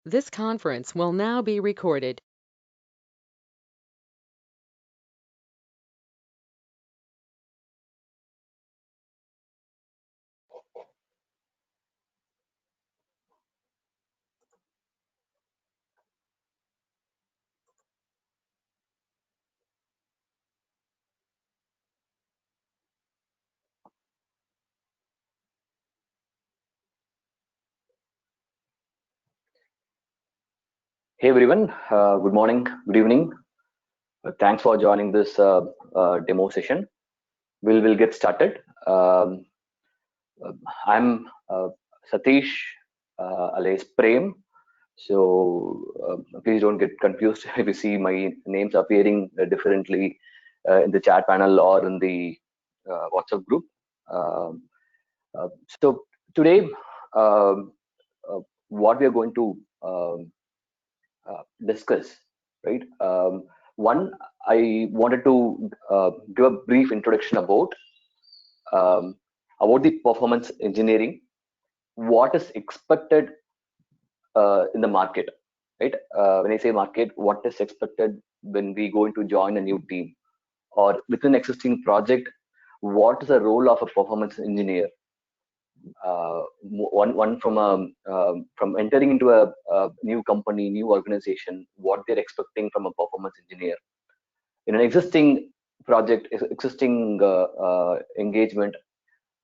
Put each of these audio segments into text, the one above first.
This conference will now be recorded. Hey everyone, good morning, good evening. Thanks for joining this demo session. We'll get started. I'm Satish, alias Prem. So please don't get confused if you see my names appearing differently in the chat panel or in the WhatsApp group. So today, um, what we are going to discuss, right? One, I wanted to give a brief introduction um, about the performance engineering, what is expected in the market, right? When I say market, what is expected when we going to join a new team or within existing project, what is the role of a performance engineer? One from entering into a new company, new organization, what they're expecting from a performance engineer in an existing project, existing engagement.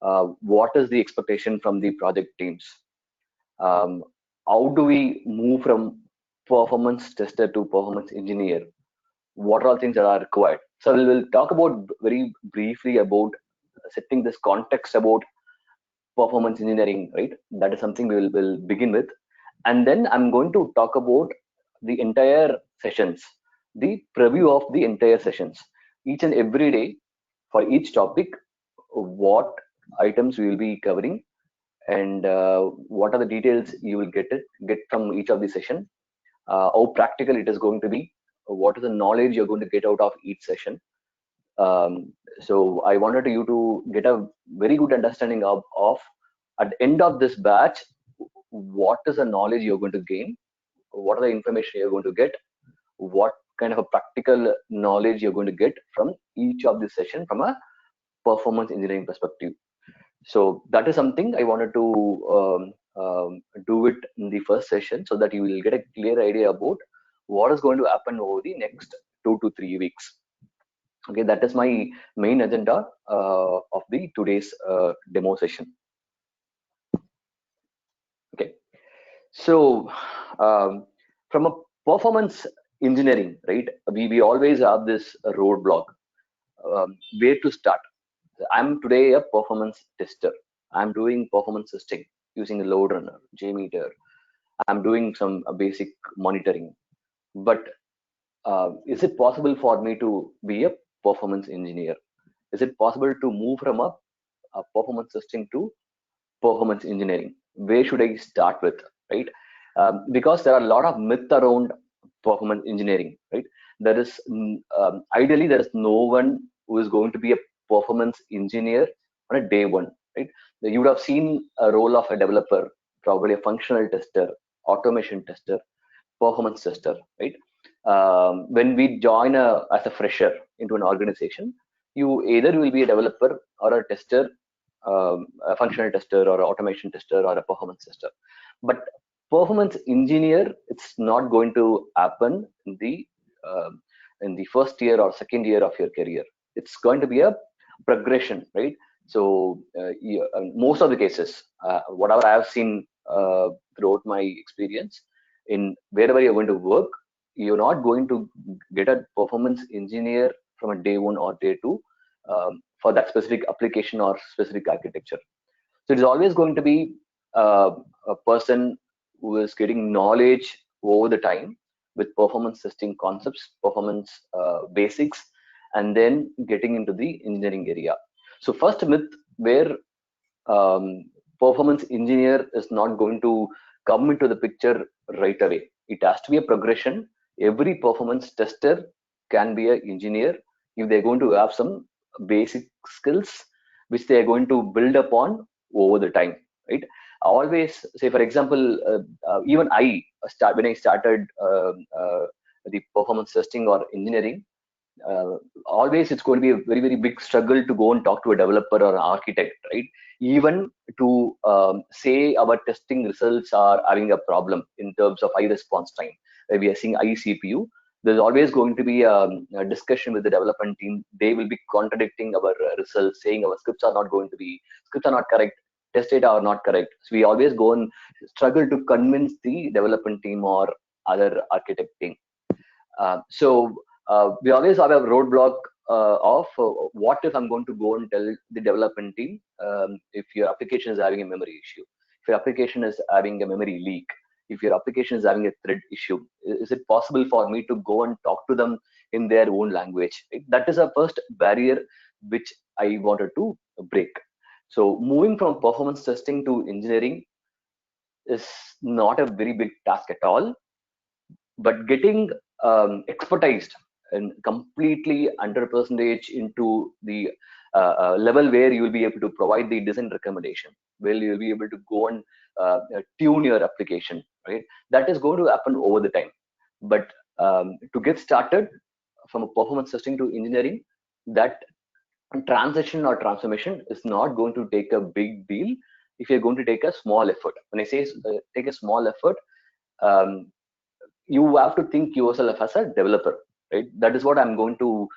What is the expectation from the project teams? Um, how do we move from performance tester to performance engineer? What are all things that are required? So we'll talk about very briefly about setting this context about performance engineering, right? That is something we'll begin with, and then I'm going to talk about the entire sessions, the preview of the entire sessions, each and every day for each topic, what items we will be covering, and what are the details you will get from each of the session, how practical it is going to be, what is the knowledge you're going to get out of each session. So I wanted you to get a very good understanding of at the end of this batch, what is the knowledge you're going to gain, what are the information you're going to get, what kind of a practical knowledge you're going to get from each of the session from a performance engineering perspective. So that is something I wanted to do it in the first session, so that you will get a clear idea about what is going to happen over the next 2 to 3 weeks. Okay, that is my main agenda of the today's demo session. Okay, so from a performance engineering, right, we always have this roadblock, where to start. I'm today a performance tester. I'm doing performance testing using a LoadRunner, Jmeter. I'm doing some basic monitoring. But is it possible for me to be a performance engineer? Is it possible to move from a performance testing to performance engineering? Where should I start with, right? Because there are a lot of myth around performance engineering, right? There is ideally there is no one who is going to be a performance engineer on a day one, right? You would have seen a role of a developer, probably a functional tester, automation tester, performance tester, right? When we join as a fresher into an organization, you either will be a developer or a tester, a functional tester or an automation tester or a performance tester. But performance engineer, it's not going to happen in the first year or second year of your career. It's going to be a progression, right? So most of the cases, whatever I have seen throughout my experience, in wherever you're going to work, you're not going to get a performance engineer from a day one or day two for that specific application or specific architecture. So it is always going to be a person who is getting knowledge over the time with performance testing concepts, performance basics, and then getting into the engineering area. So first myth where performance engineer is not going to come into the picture right away. It has to be a progression. Every performance tester can be an engineer if they're going to have some basic skills which they are going to build upon over the time, right? I always say, for example, even I when I started the performance testing or engineering, uh, always it's going to be a very very big struggle to go and talk to a developer or an architect, right? Even to say our testing results are having a problem in terms of high response time, where we are seeing high CPU, there's always going to be a discussion with the development team. They will be contradicting our results, saying our scripts are not correct, test data are not correct. So we always go and struggle to convince the development team or other architect team. We always have a roadblock of what if I'm going to go and tell the development team if your application is having a memory issue, if your application is having a memory leak, if your application is having a thread issue, is it possible for me to go and talk to them in their own language? Right? That is a first barrier which I wanted to break. So moving from performance testing to engineering is not a very big task at all, but getting expertised and completely 100% into the level where you will be able to provide the design recommendation, where you'll be able to go and tune your application, right? That is going to happen over the time. But to get started from a performance testing to engineering, that transition or transformation is not going to take a big deal if you're going to take a small effort. When I say take a small effort, um, you have to think yourself as a developer, right? That is what I'm going to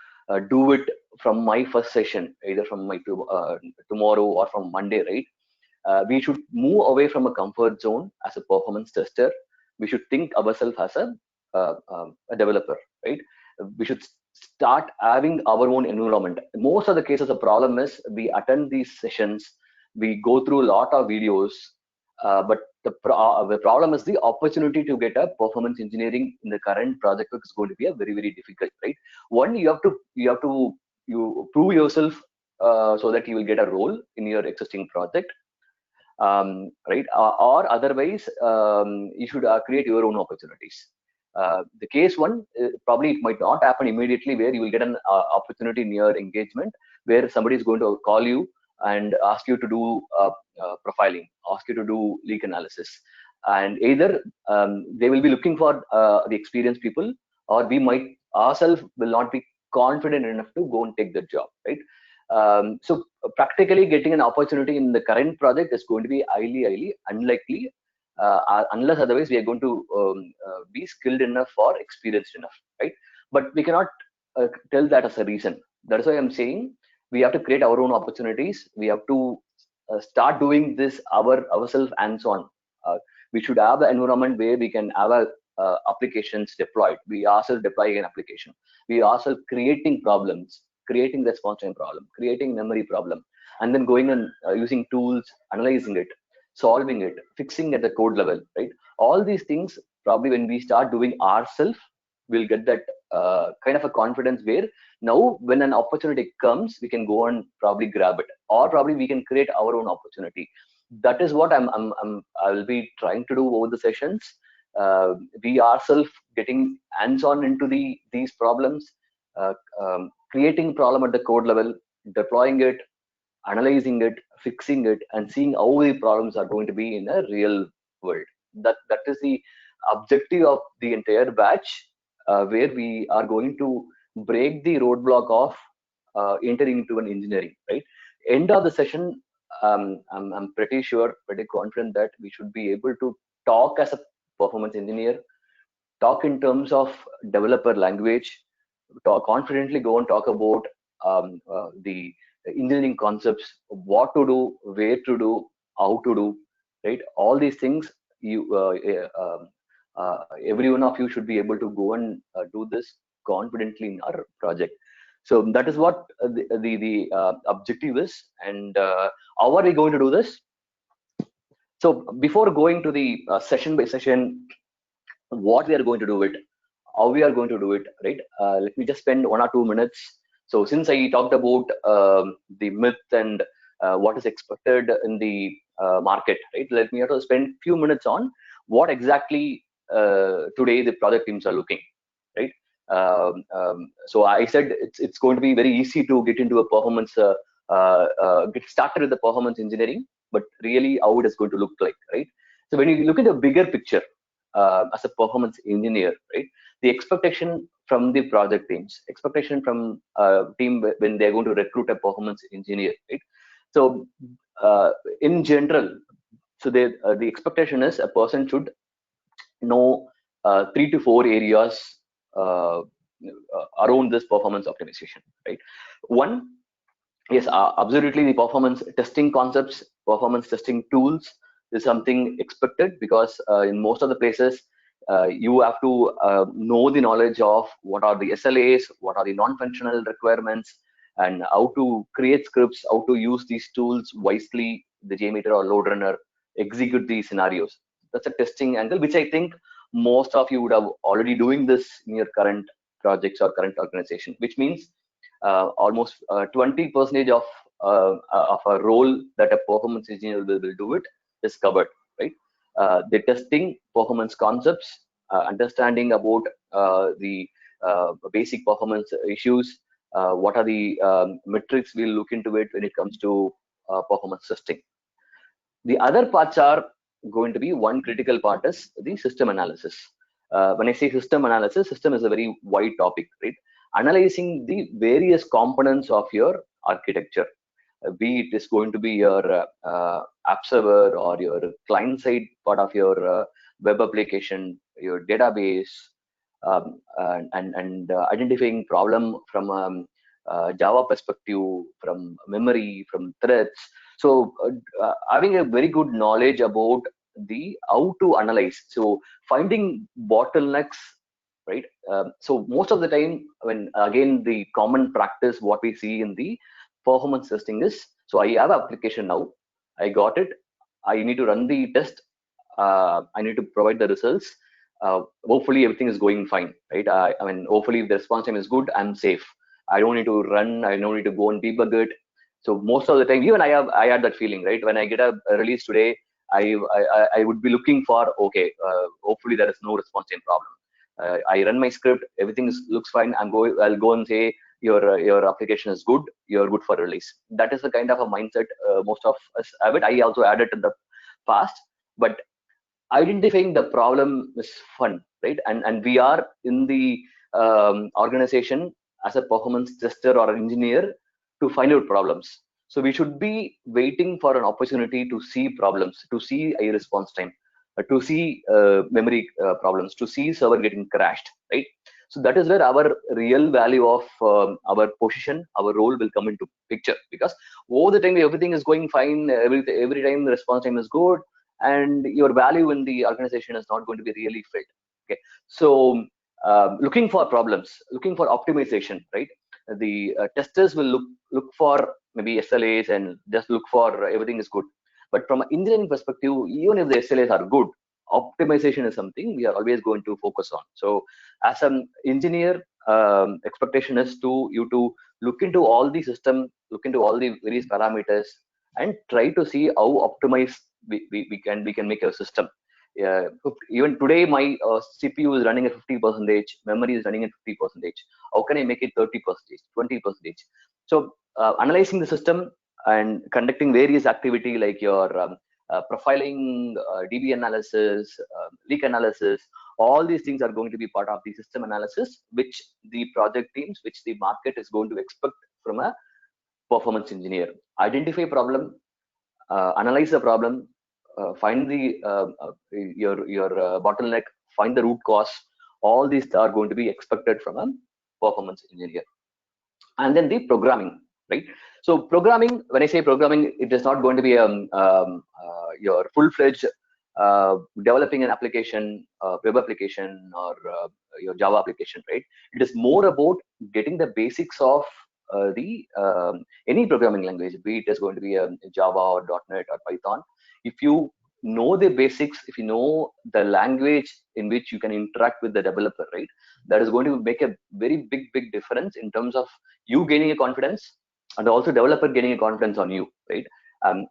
do it from my first session, either from my tomorrow or from Monday, right? We should move away from a comfort zone as a performance tester. We should think ourselves as a developer, right? We should start having our own environment. Most of the cases, the problem is we attend these sessions, we go through a lot of videos, but the problem is the opportunity to get a performance engineering in the current project is going to be a very very difficult, right? One, you prove yourself so that you will get a role in your existing project, right? Or otherwise, you should create your own opportunities. The case one, probably it might not happen immediately, where you will get an opportunity in your engagement where somebody is going to call you and ask you to do profiling, ask you to do leak analysis, and either they will be looking for the experienced people, or we might ourselves will not be confident enough to go and take the job, right? So practically getting an opportunity in the current project is going to be highly unlikely, unless otherwise we are going to be skilled enough or experienced enough, right? But we cannot tell that as a reason. That is why I'm saying we have to create our own opportunities. We have to start doing this ourselves hands-on. We should have an environment where we can have applications deployed. We ourselves deploying an application. We ourselves creating problems, creating response time problem, creating memory problem, and then going and using tools, analyzing it, solving it, fixing at the code level, right? All these things, probably when we start doing ourselves, we'll get that kind of a confidence where now when an opportunity comes, we can go and probably grab it, or probably we can create our own opportunity. That is what I'll be trying to do over the sessions. We ourselves getting hands-on into these problems, uh, creating problem at the code level, deploying it, analyzing it, fixing it, and seeing how the problems are going to be in a real world. That is the objective of the entire batch, where we are going to break the roadblock of entering into an engineering, right? End of the session, I'm pretty sure, pretty confident that we should be able to talk as a performance engineer, talk in terms of developer language, confidently go and talk about the engineering concepts, what to do, where to do, how to do, right? All these things, every one of you should be able to go and do this confidently in our project. So that is what the objective is, and how are we going to do this? So before going to the session by session, what we are going to do it, how we are going to do it, right? Let me just spend 1 or 2 minutes. So since I talked about the myth and what is expected in the market, right? Let me also spend few minutes on what exactly today the project teams are looking, right? So I said it's going to be very easy to get into a performance, get started with the performance engineering, but really how it is going to look like, right? So when you look at the bigger picture, as a performance engineer, right? The expectation from the project teams, expectation from team when they're going to recruit a performance engineer, right? So in general, so the expectation is a person should know 3 to 4 areas uh, around this performance optimization, right? One, yes, absolutely, the performance testing concepts, performance testing tools is something expected, because in most of the places you have to know the knowledge of what are the SLAs, what are the non-functional requirements, and how to create scripts, how to use these tools wisely, the Jmeter or LoadRunner, execute these scenarios. That's a testing angle, which I think most of you would have already doing this in your current projects or current organization, which means almost 20% of a role that a performance engineer will do it is covered, right? The testing performance concepts, understanding about the basic performance issues, what are the metrics we'll look into it when it comes to performance testing. The other parts are going to be, one critical part is the system analysis. When I say system analysis, system is a very wide topic, right? Analyzing the various components of your architecture, be it is going to be your app server or your client side part of your web application, your database, and identifying problem from Java perspective, from memory, from threads. So having a very good knowledge about the how to analyze. So finding bottlenecks, right? So most of the time, when again the common practice what we see in the performance testing is, so I have an application now, I got it, I need to run the test, I need to provide the results. Hopefully everything is going fine, right? I mean, hopefully if the response time is good, I'm safe. I don't need to run, I don't need to go and debug it. So most of the time, even I had that feeling, right? When I get a release today, I would be looking for, okay, hopefully there is no response time problem. I run my script, everything looks fine. I'll go and say your application is good, you're good for release. That is the kind of a mindset most of us have it. I also added in the past, but identifying the problem is fun, right? And we are in the organization as a performance tester or engineer to find out problems. So we should be waiting for an opportunity to see problems, to see a response time, to see memory problems, to see server getting crashed, right? So that is where our real value of our position, our role will come into picture, because over the time everything is going fine, every time the response time is good, and your value in the organization is not going to be really felt. Okay, so looking for problems, looking for optimization, right? The testers will look for maybe SLAs and just look for everything is good. But from an engineering perspective, even if the SLAs are good, optimization is something we are always going to focus on. So as an engineer, expectation is to you to look into all the system, look into all the various parameters, and try to see how optimized we can make a system. Even today my CPU is running at 50%, memory is running at 50%. How can I make it 30%, 20%? So analyzing the system and conducting various activity like your profiling, DB analysis, leak analysis, all these things are going to be part of the system analysis, which the project teams, which the market is going to expect from a performance engineer. Identify problem, analyze the problem, find the your bottleneck, find the root cause. All these are going to be expected from a performance engineer. And then the programming, right? So programming, when I say programming, it is not going to be your full-fledged developing an application, web application, or your Java application, right? It is more about getting the basics of the any programming language, be it is going to be Java or .NET or Python. If you know the basics, if you know the language in which you can interact with the developer, right, that is going to make a very big difference in terms of you gaining a confidence and also developer gaining a confidence on you, right?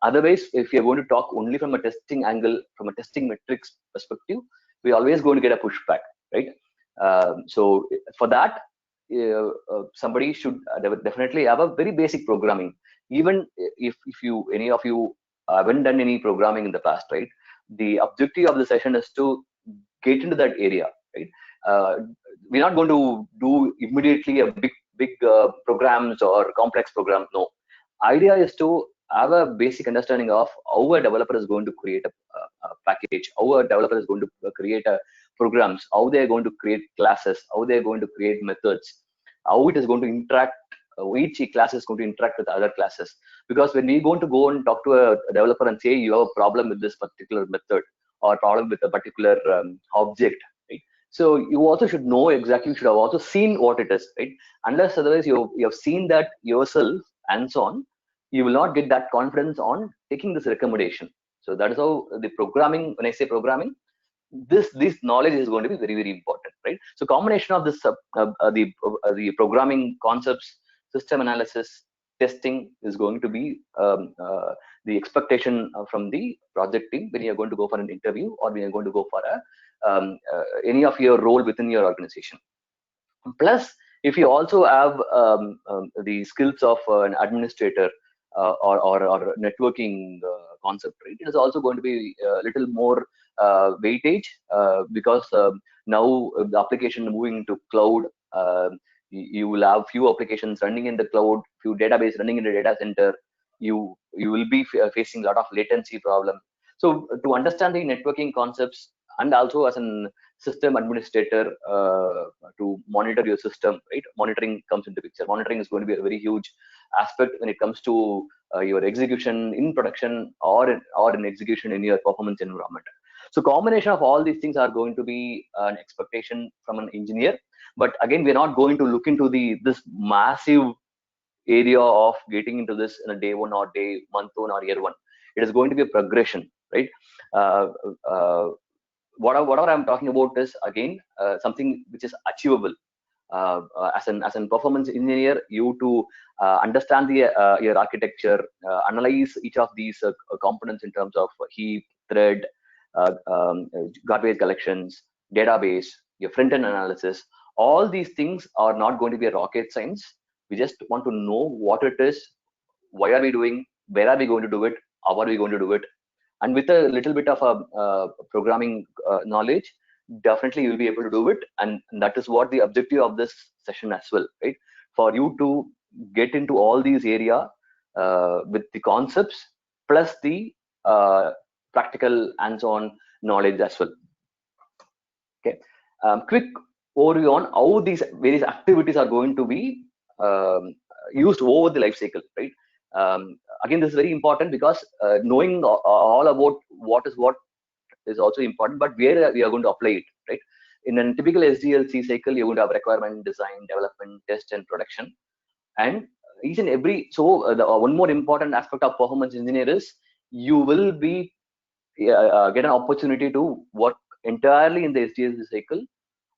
Otherwise, if you're going to talk only from a testing angle, from a testing metrics perspective, we're always going to get a pushback, right? So for that, somebody should definitely have a very basic programming. Even if you any of you haven't done any programming in the past, right? The objective of the session is to get into that area, right? We're not going to do immediately a big programs or complex programs. No, idea is to have a basic understanding of how a developer is going to create a package, how a developer is going to create a programs, how they are going to create classes, how they are going to create methods, how it is going to interact, each class is going to interact with other classes. Because when we're going to go and talk to a developer and say you have a problem with this particular method or problem with a particular object, right? So you also should know exactly, you should have also seen what it is, right? Unless otherwise you have seen that yourself and so on, you will not get that confidence on taking this recommendation. So that is how the programming, when I say programming, this knowledge is going to be very important, right? So combination of this the programming concepts, system analysis, testing is going to be the expectation from the project team when you're going to go for an interview or when you're going to go for any of your role within your organization. Plus, if you also have the skills of an administrator or networking concept, right, it is also going to be a little more weightage because now the application moving to cloud, you will have few applications running in the cloud, few database running in the data center. You will be facing a lot of latency problem. So to understand the networking concepts, and also as an system administrator to monitor your system, right? Monitoring comes into picture. Monitoring is going to be a very huge aspect when it comes to your execution in production or in execution in your performance environment. So combination of all these things are going to be an expectation from an engineer. But again, we're not going to look into this massive area of getting into this in a day one or month one or year one. It is going to be a progression, right? Uh, uh, whatever I'm talking about is again something which is achievable. As an performance engineer, you to understand your architecture, analyze each of these components in terms of heap, thread, garbage collections, database, your front-end analysis. All these things are not going to be a rocket science. We just want to know what it is, why are we doing, where are we going to do it, how are we going to do it, and with a little bit of a programming knowledge, definitely you'll be able to do it. And that is what the objective of this session as well, right? For you to get into all these area with the concepts plus the practical hands-on knowledge as well. Okay, quick overview on how these various activities are going to be used over the life cycle, right? Again, this is very important because knowing all about what is also important, but where we are going to apply it, right? In a typical SDLC cycle, you're going to have requirement, design, development, test, and production. And each and every, so one more important aspect of performance engineer is you will be get an opportunity to work entirely in the SDLC cycle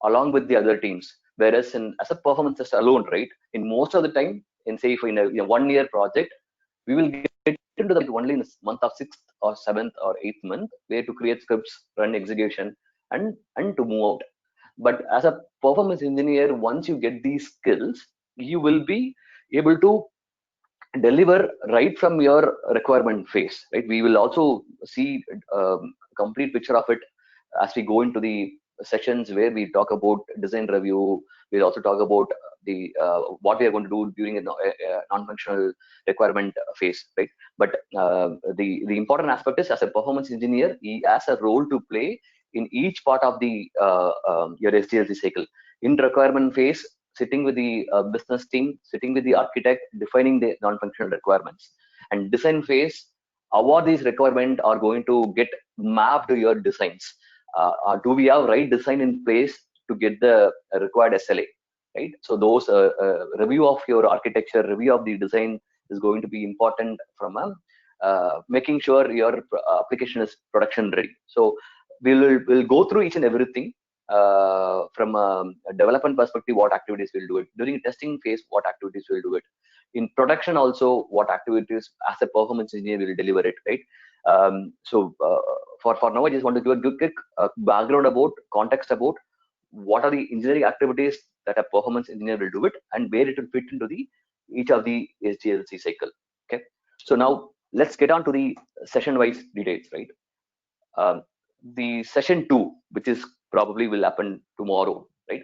along with the other teams. Whereas as a performance tester alone, right? In most of the time, in say in a 1 year project, we will get into the only in the month of 6th or 7th or 8th month, where to create scripts, run execution, and to move out. But as a performance engineer, once you get these skills, you will be able to deliver right from your requirement phase, right? We will also see complete picture of it as we go into the sessions where we talk about design review. We'll also talk about the what we are going to do during a non-functional requirement phase, right? But the important aspect is, as a performance engineer, he has a role to play in each part of the your SDLC cycle. In requirement phase, sitting with the business team, sitting with the architect, defining the non-functional requirements. And design phase, how these requirements are going to get mapped to your designs. Do we have right design in place to get the required SLA, right? So those review of your architecture, review of the design is going to be important from making sure your application is production ready. So we'll go through each and everything. From a development perspective, what activities we'll do it during testing phase, what activities we'll do it in production, also what activities as a performance engineer will deliver it, right? So for now, I just want to give a quick background about context about what are the engineering activities that a performance engineer will do it and where it will fit into the each of the SDLC cycle. Okay, so now let's get on to the session wise details, right? The session 2, which is probably will happen tomorrow, right?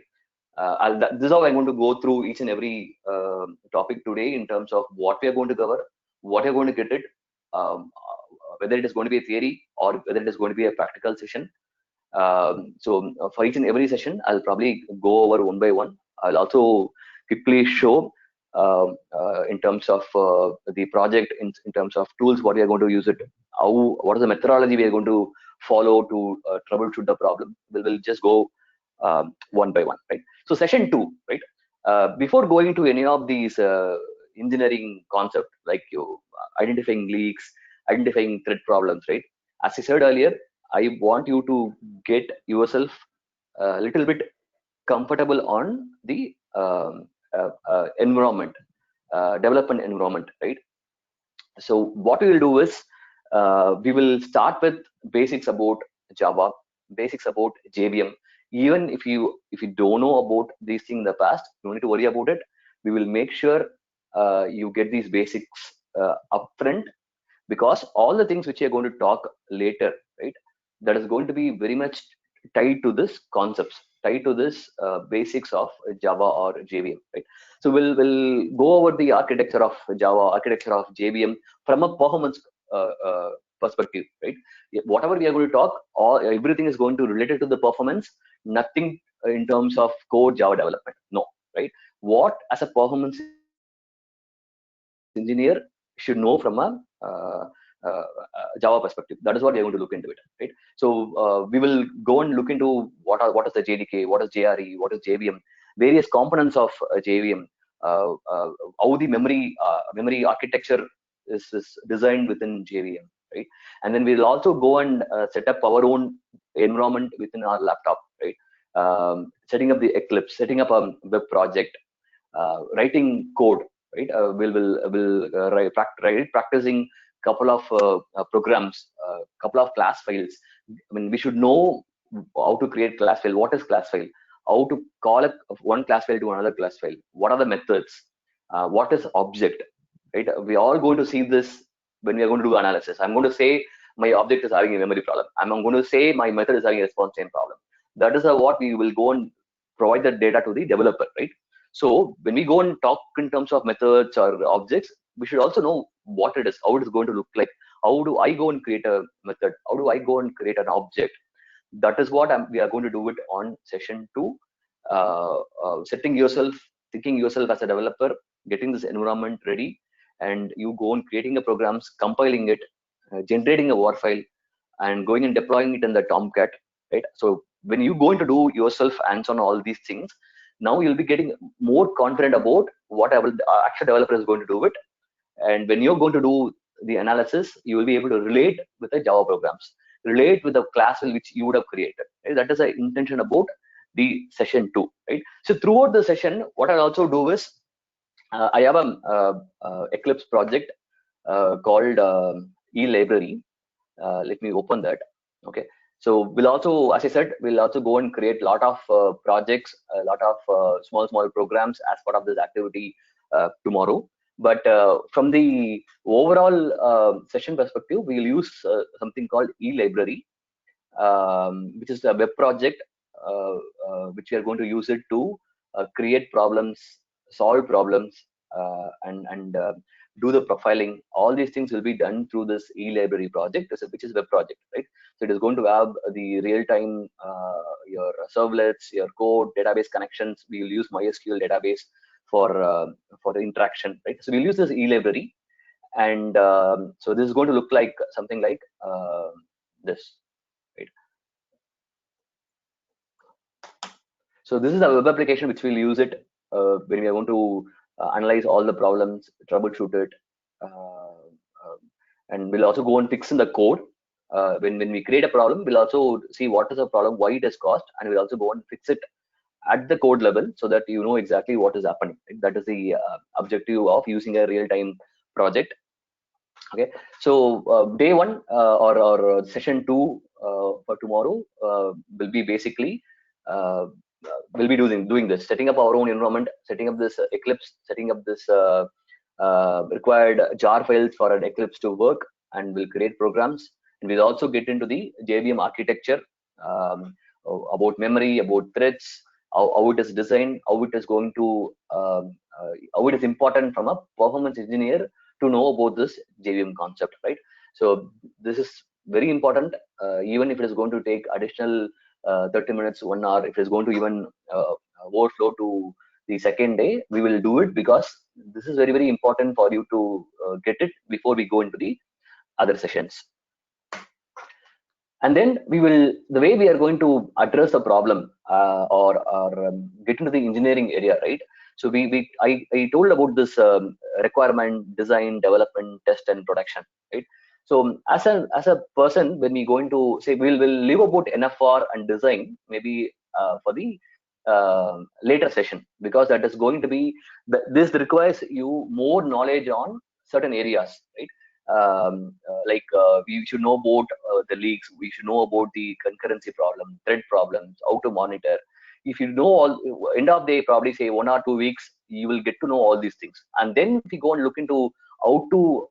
This is how I'm going to go through each and every topic today in terms of what we are going to cover, what you're going to get it, whether it is going to be a theory or whether it is going to be a practical session. So for each and every session, I'll probably go over one by one. I'll also quickly show in terms of the project, in terms of tools, what we are going to use it, what is the methodology we are going to follow to troubleshoot the problem. We'll just go one by one, right? So session 2, right? Before going to any of these engineering concepts, like you identifying leaks, identifying thread problems, right? As I said earlier, I want you to get yourself a little bit comfortable on the environment, development environment, right? So what we will do is we will start with basics about Java, basics about JVM. Even if you don't know about these things in the past, you don't need to worry about it. We will make sure you get these basics upfront, because all the things which you're going to talk later, right, that is going to be very much tied to this concepts, tied to this basics of Java or JVM, right? So we'll go over the architecture of Java, architecture of JVM from a performance perspective, right? Whatever we are going to talk, all everything is going to related to the performance, nothing in terms of core Java development, no, right? What as a performance engineer should know from a Java perspective. That is what we are going to look into it, right? So we will go and look into what is the JDK, what is JRE, what is JVM, various components of JVM, how the memory architecture is designed within JVM, right? And then we'll also go and set up our own environment within our laptop, right? Setting up the Eclipse, setting up a web project, writing code, right? Practicing couple of programs, couple of class files. I mean, we should know how to create class file. What is class file? How to call one class file to another class file? What are the methods? What is object? Right? We are all going to see this when we are going to do analysis. I'm going to say my object is having a memory problem. I'm going to say my method is having a response chain problem. That is what we will go and provide the data to the developer, right? So when we go and talk in terms of methods or objects, we should also know what it is, how it is going to look like. How do I go and create a method? How do I go and create an object? That is what we are going to do it on session 2. Setting yourself, thinking yourself as a developer, getting this environment ready, and you go and creating the programs, compiling it, generating a war file, and going and deploying it in the Tomcat, right? So when you go into do yourself hands on all these things, now you'll be getting more confident about what actual developer is going to do it. And when you're going to do the analysis, you will be able to relate with the Java programs, relate with the class which you would have created, right? That is the intention about the session 2, right? So throughout the session, what I'll also do is I have a Eclipse project called e-library. Let me open that. Okay, so we'll also, as I said, we'll also go and create a lot of projects, a lot of small programs as part of this activity tomorrow. But from the overall session perspective, we'll use something called e-library, which is a web project which we are going to use it to create problems, solve problems, and do the profiling. All these things will be done through this e-library project, which is web project, right? So it is going to have the real-time, your servlets, your code, database connections. We will use MySQL database for the interaction, right? So we'll use this e-library, and so this is going to look like something like this, right? So this is a web application which we'll use it when we are going to analyze all the problems, troubleshoot it, and we'll also go and fix in the code. When we create a problem, we'll also see what is the problem, why it is caused, and we'll also go and fix it at the code level so that you know exactly what is happening. Right? That is the objective of using a real-time project. Okay, so day 1 or session 2 for tomorrow will be basically we'll be doing this, setting up our own environment, setting up this Eclipse, setting up this required jar files for an Eclipse to work, and we'll create programs. And we'll also get into the JVM architecture, about memory, about threads, how it is designed, how it is going to, how it is important from a performance engineer to know about this JVM concept, right? So this is very important, even if it is going to take additional 30 minutes, 1 hour, if it is going to even overflow to the second day, we will do it, because this is very, very important for you to get it before we go into the other sessions. And then we will, the way we are going to address the problem, or get into the engineering area, right? So I told about this requirement, design, development, test, and production, right? So as a person, when we going to say, we'll leave about NFR and design maybe for the later session, because that is going to be, this requires you more knowledge on certain areas, right? We should know about the leaks, we should know about the concurrency problem, thread problems, how to monitor. If you know all, end of the day, probably say 1 or 2 weeks, you will get to know all these things. And then if you go and look into how to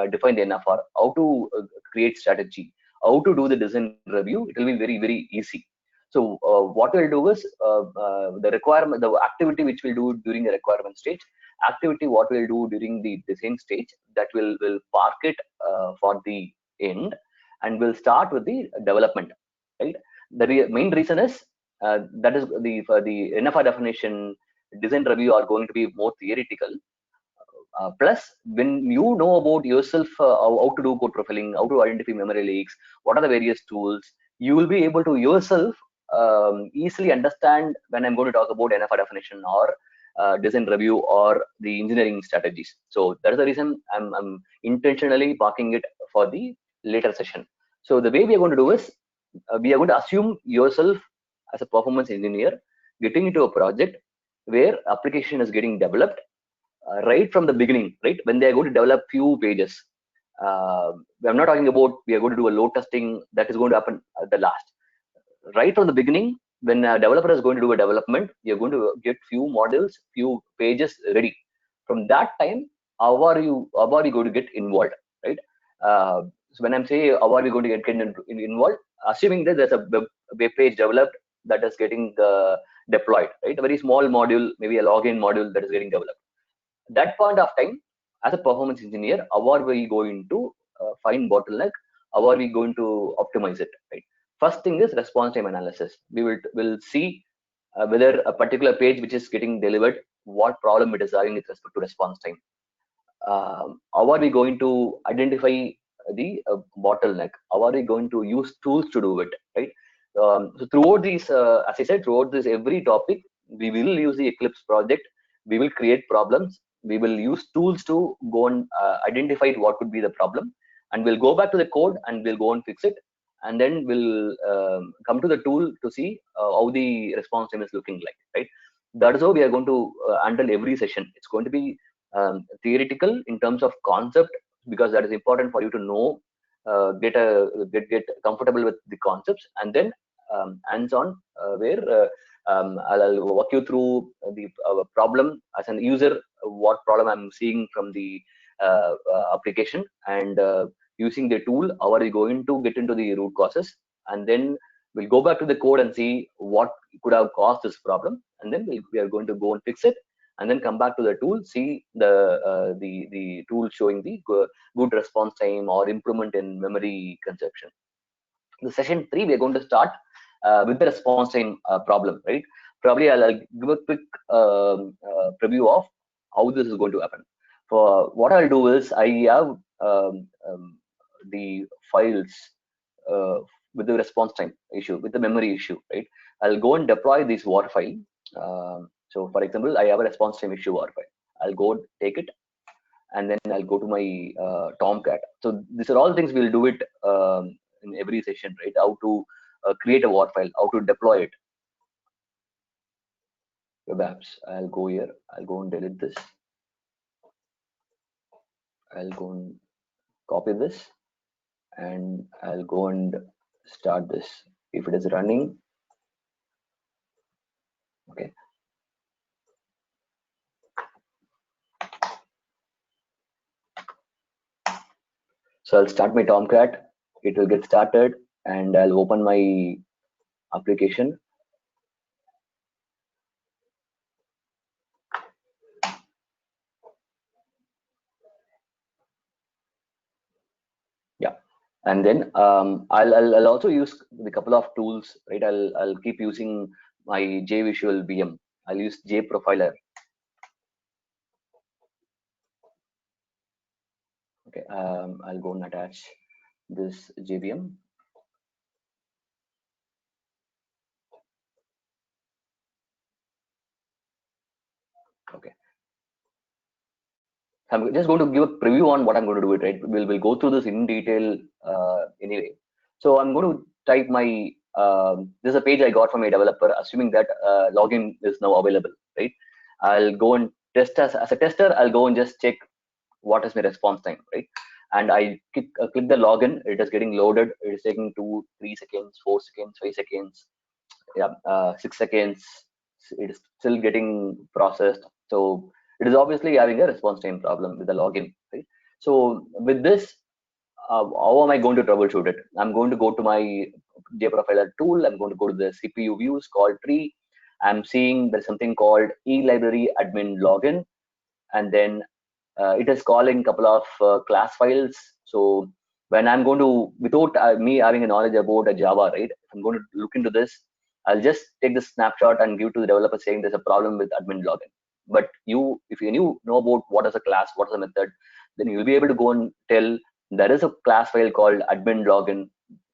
define the NFR, how to create strategy, how to do the design review, it will be very, very easy. So what we'll do is, the requirement, the activity which we'll do during the requirement stage, activity what we'll do during the design stage, that will park it for the end, and we'll start with the development, right? The main reason is, that is for the NFR definition, design review are going to be more theoretical. Plus, when you know about yourself, how to do code profiling, how to identify memory leaks, what are the various tools, you will be able to yourself easily understand when I'm going to talk about NFR definition, or design review, or the engineering strategies. So that is the reason I'm intentionally parking it for the later session. So the way we are going to do is, we are going to assume yourself as a performance engineer getting into a project where application is getting developed, right from the beginning, right? When they are going to develop few pages. I'm not talking about we are going to do a load testing, that is going to happen at the last. Right from the beginning, when a developer is going to do a development, you're going to get few models, few pages ready. From that time, how are you going to get involved, right? So when I'm saying how are we going to get involved, assuming that there's a web page developed that is getting deployed, right? A very small module, maybe a login module that is getting developed. That point of time, as a performance engineer, how are we going to find bottleneck? How are we going to optimize it, right? First thing is response time analysis. We will see whether a particular page which is getting delivered, what problem it is having with respect to response time. How are we going to identify the bottleneck? How are we going to use tools to do it, right? So throughout these, as I said, throughout this every topic, we will use the Eclipse project. We will create problems. We will use tools to go and identify what could be the problem, and we'll go back to the code and we'll go and fix it, and then we'll come to the tool to see how the response time is looking like, right? That is how we are going to handle every session. It's going to be theoretical in terms of concept, because that is important for you to know, get comfortable with the concepts, and then hands-on, where I'll walk you through the problem as an user, what problem I'm seeing from the application, and using the tool, how are we going to get into the root causes, and then we'll go back to the code and see what could have caused this problem, and then we are going to go and fix it, and then come back to the tool, see the tool showing the good response time or improvement in memory consumption. The session 3, we are going to start with the response time problem, right? Probably I'll give a quick preview of how this is going to happen. For what I'll do is, I have the files with the response time issue, with the memory issue, right? I'll go and deploy this war file. So for example, I have a response time issue war file. I'll go take it, and then I'll go to my Tomcat. So these are all things we'll do it in every session, right? How to create a war file, how to deploy it. Web apps. I'll go here. I'll go and delete this. I'll go and copy this, and I'll go and start this. If it is running, okay. So I'll start my Tomcat. It will get started, and I'll open my application. Yeah, and then I'll also use the couple of tools, right? I'll keep using my JVisual VM. I'll use JProfiler. Okay, I'll go and attach this JVM. Okay, I'm just going to give a preview on what I'm going to do it, right? We'll go through this in detail anyway. So I'm going to type my, this is a page I got from a developer, assuming that login is now available, right? I'll go and test as a tester, I'll go and just check what is my response time, right? And I click the login, it is getting loaded, it is taking 2, 3 seconds, 4 seconds, 5 seconds, yeah, 6 seconds, it is still getting processed. So it is obviously having a response time problem with the login, right? So with this, how am I going to troubleshoot it? I'm going to go to my JProfiler tool. I'm going to go to the CPU views called tree. I'm seeing there's something called eLibrary admin login, and then it is calling a couple of class files. So when I'm going to, without me having a knowledge about a Java, right? I'm going to look into this. I'll just take this snapshot and give to the developer saying there's a problem with admin login. But you, if you know about what is a class, what is a method, then you'll be able to go and tell there is a class file called admin login.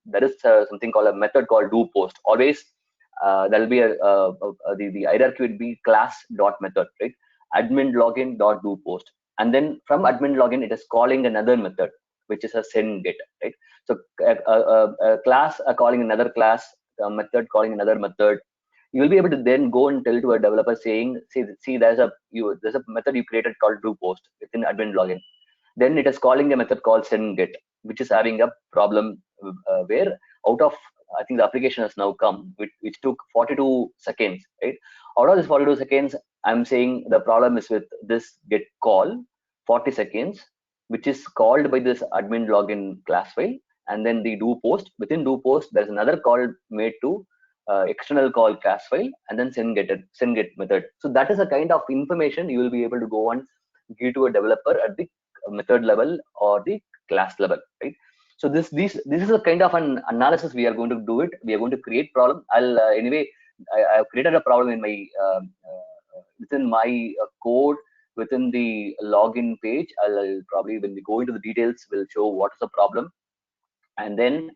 There is something called a method called do post. Always there will be the hierarchy would be class dot method, right? Admin login dot do post, and then from admin login it is calling another method which is a send get, right? So a class calling another class, a method calling another method. You will be able to then go and tell to a developer saying, see there's a method you created called do post within admin login. Then it is calling a method called send get, which is having a problem where out of, I think the application has now come, which took 42 seconds, right? Out of this 42 seconds, I'm saying the problem is with this get call 40 seconds, which is called by this admin login class file, and then the do post. Within do post, there's another call made to external call class file, and then send get method. So that is a kind of information you will be able to go and give to a developer at the method level or the class level, right? So this is a kind of an analysis we are going to do it. We are going to create problem. I'll anyway, I have created a problem in my within my code within the login page. I'll probably, when we go into the details, will show what is the problem, and then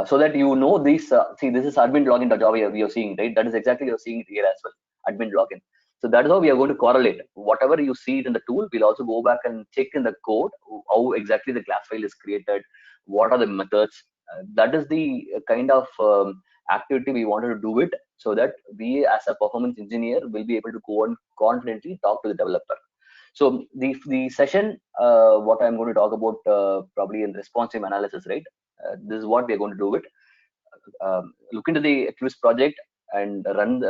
so that you know these. See, this is admin login.java we are seeing, right? That is exactly you're seeing it here as well, admin login. So that is how we are going to correlate. Whatever you see it in the tool, we'll also go back and check in the code how exactly the class file is created, what are the methods. That is the kind of activity we wanted to do it, so that we as a performance engineer will be able to go and confidently talk to the developer. So the session, what I'm going to talk about probably in responsive analysis, right? This is what we're going to do it. Look into the Eclipse project and run,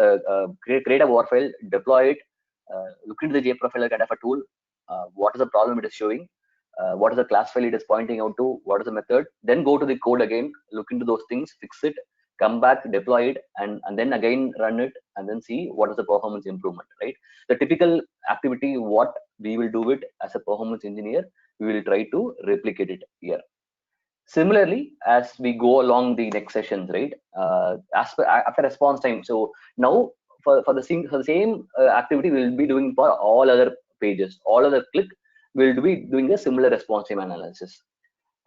create a war file, deploy it, look into the JProfiler kind of a tool. What is the problem it is showing? What is the class file it is pointing out to? What is the method? Then go to the code again, look into those things, fix it, come back, deploy it, and then again run it, and then see what is the performance improvement, right? The typical activity, what we will do it as a performance engineer, we will try to replicate it here. Similarly, as we go along the next sessions, right? After response time. So now for the same activity, we'll be doing for all other pages, all other click, we'll be doing a similar response time analysis.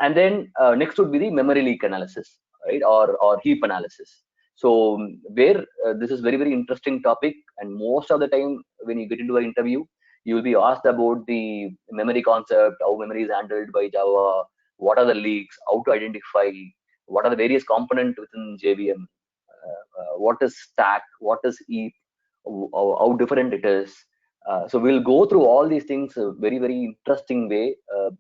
And then next would be the memory leak analysis, right? Or heap analysis. So where this is very interesting topic, and most of the time when you get into an interview, you will be asked about the memory concept, how memory is handled by Java, what are the leaks, how to identify, what are the various components within JVM, what is stack, what is heap, how different it is. So we'll go through all these things a very interesting way,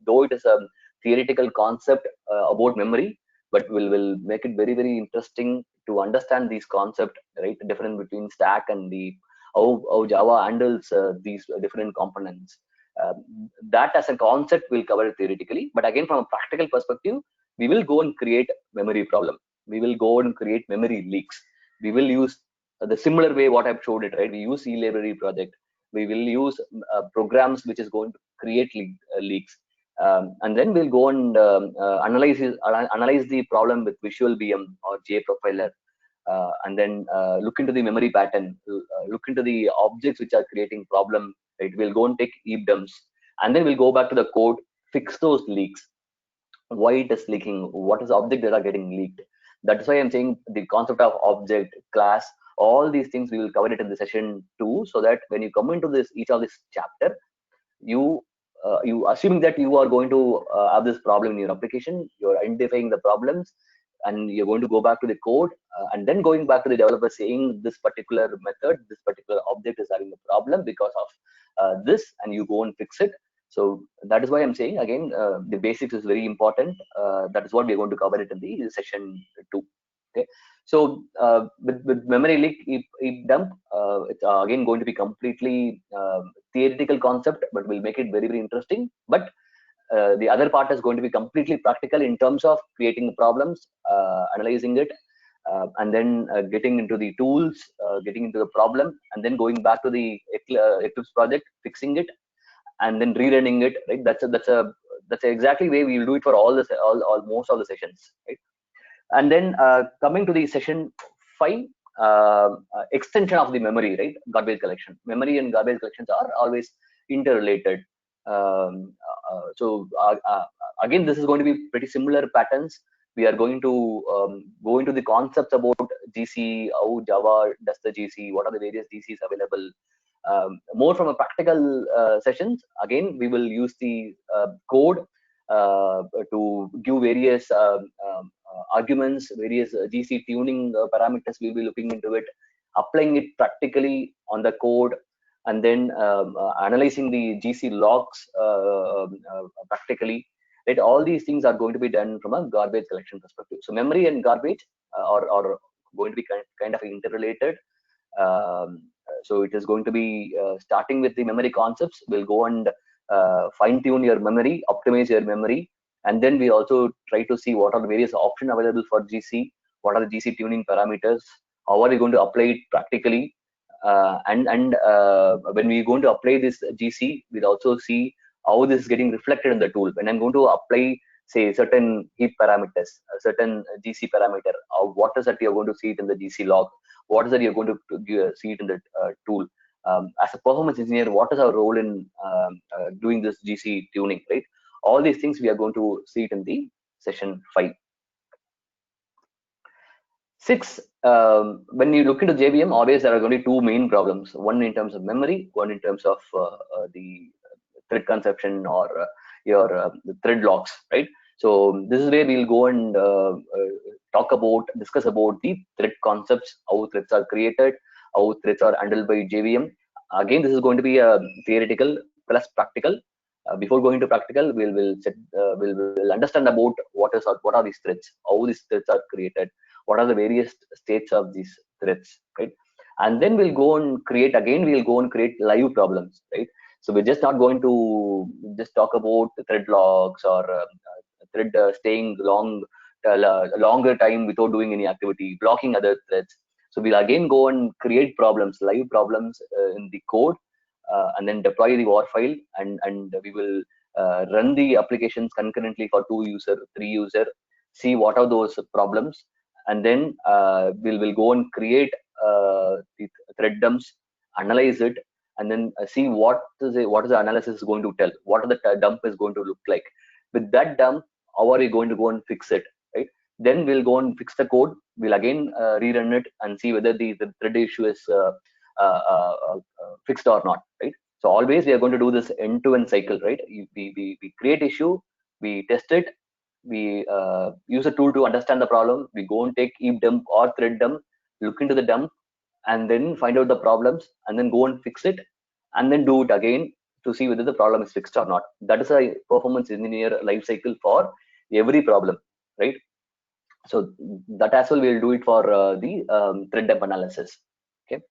though it is a theoretical concept about memory, but will make it very interesting to understand these concepts, right? The difference between stack and the how Java handles these different components. That as a concept we'll cover theoretically, but again from a practical perspective, we will go and create memory problem. We will go and create memory leaks. we will use the similar way what I've showed it, right? We use e-library project. We will use programs which is going to create leaks. And then we'll go and analyze the problem with Visual VM or JProfiler, and then look into the memory pattern, look into the objects which are creating problem. Right? We'll go and take heap dumps, and then we'll go back to the code, fix those leaks. Why it is leaking? What is the object that are getting leaked? That's why I'm saying the concept of object, class, all these things we will cover it in the session 2, so that when you come into this each of this chapter, you assuming that you are going to have this problem in your application, you're identifying the problems, and you're going to go back to the code, and then going back to the developer saying this particular method, this particular object is having a problem because of this, and you go and fix it. So that is why I'm saying again, the basics is very important. That is what we're going to cover it in the session 2. Okay. So with memory leak, heap dump, it's again going to be completely theoretical concept, but we'll make it very, very interesting. But the other part is going to be completely practical in terms of creating problems, analyzing it, and then getting into the tools, getting into the problem, and then going back to the Eclipse project, fixing it, and then rerunning it. Right? That's exactly way we will do it for all most of the sessions. Right? And then coming to the session 5, extension of the memory, right? Garbage collection. Memory and garbage collections are always interrelated. So again, this is going to be pretty similar patterns. We are going to go into the concepts about GC, how Java does the GC, what are the various GCs available. More from a practical sessions. Again, we will use the code to give various arguments, various GC tuning parameters. We'll be looking into it, applying it practically on the code, and then analyzing the GC logs practically. Right? All these things are going to be done from a garbage collection perspective. So memory and garbage are going to be kind of interrelated. So it is going to be starting with the memory concepts. We'll go and fine tune your memory, optimize your memory, and then we also try to see what are the various options available for GC, what are the GC tuning parameters, how are we going to apply it practically, and when we're going to apply this GC, we'll also see how this is getting reflected in the tool. When I'm going to apply, say, certain heap parameters, a certain GC parameter, what is that you're going to see it in the GC log, what is that you're going to see it in the tool. As a performance engineer, what is our role in doing this GC tuning, right? All these things we are going to see it in the session 5. 6, when you look into JVM, always there are going to be two main problems. One in terms of memory, one in terms of the thread conception or your thread locks, right? So this is where we'll go and discuss about the thread concepts, how threads are created, how threads are handled by JVM. Again, this is going to be a theoretical plus practical. Before going to practical, we'll understand about what are these threads, how these threads are created, what are the various states of these threads, right? And then we'll go and create live problems, right? So we're just not going to just talk about thread logs or thread staying longer time without doing any activity, blocking other threads. So we'll again go and create problems, live problems in the code, and then deploy the war file, and we will run the applications concurrently for 2 user, 3 user, see what are those problems, and then we'll go and create the thread dumps, analyze it, and then see what is the analysis going to tell, what are the dump is going to look like. With that dump, how are we going to go and fix it, right? Then we'll go and fix the code. We'll again rerun it and see whether the thread issue is fixed or not, right? So always we are going to do this end-to-end cycle, right? We create issue, we test it, we use a tool to understand the problem, we go and take heap dump or thread dump, look into the dump, and then find out the problems, and then go and fix it, and then do it again to see whether the problem is fixed or not. That is a performance engineer life cycle for every problem, right? So that as well we'll do it for the thread dump analysis. Okay.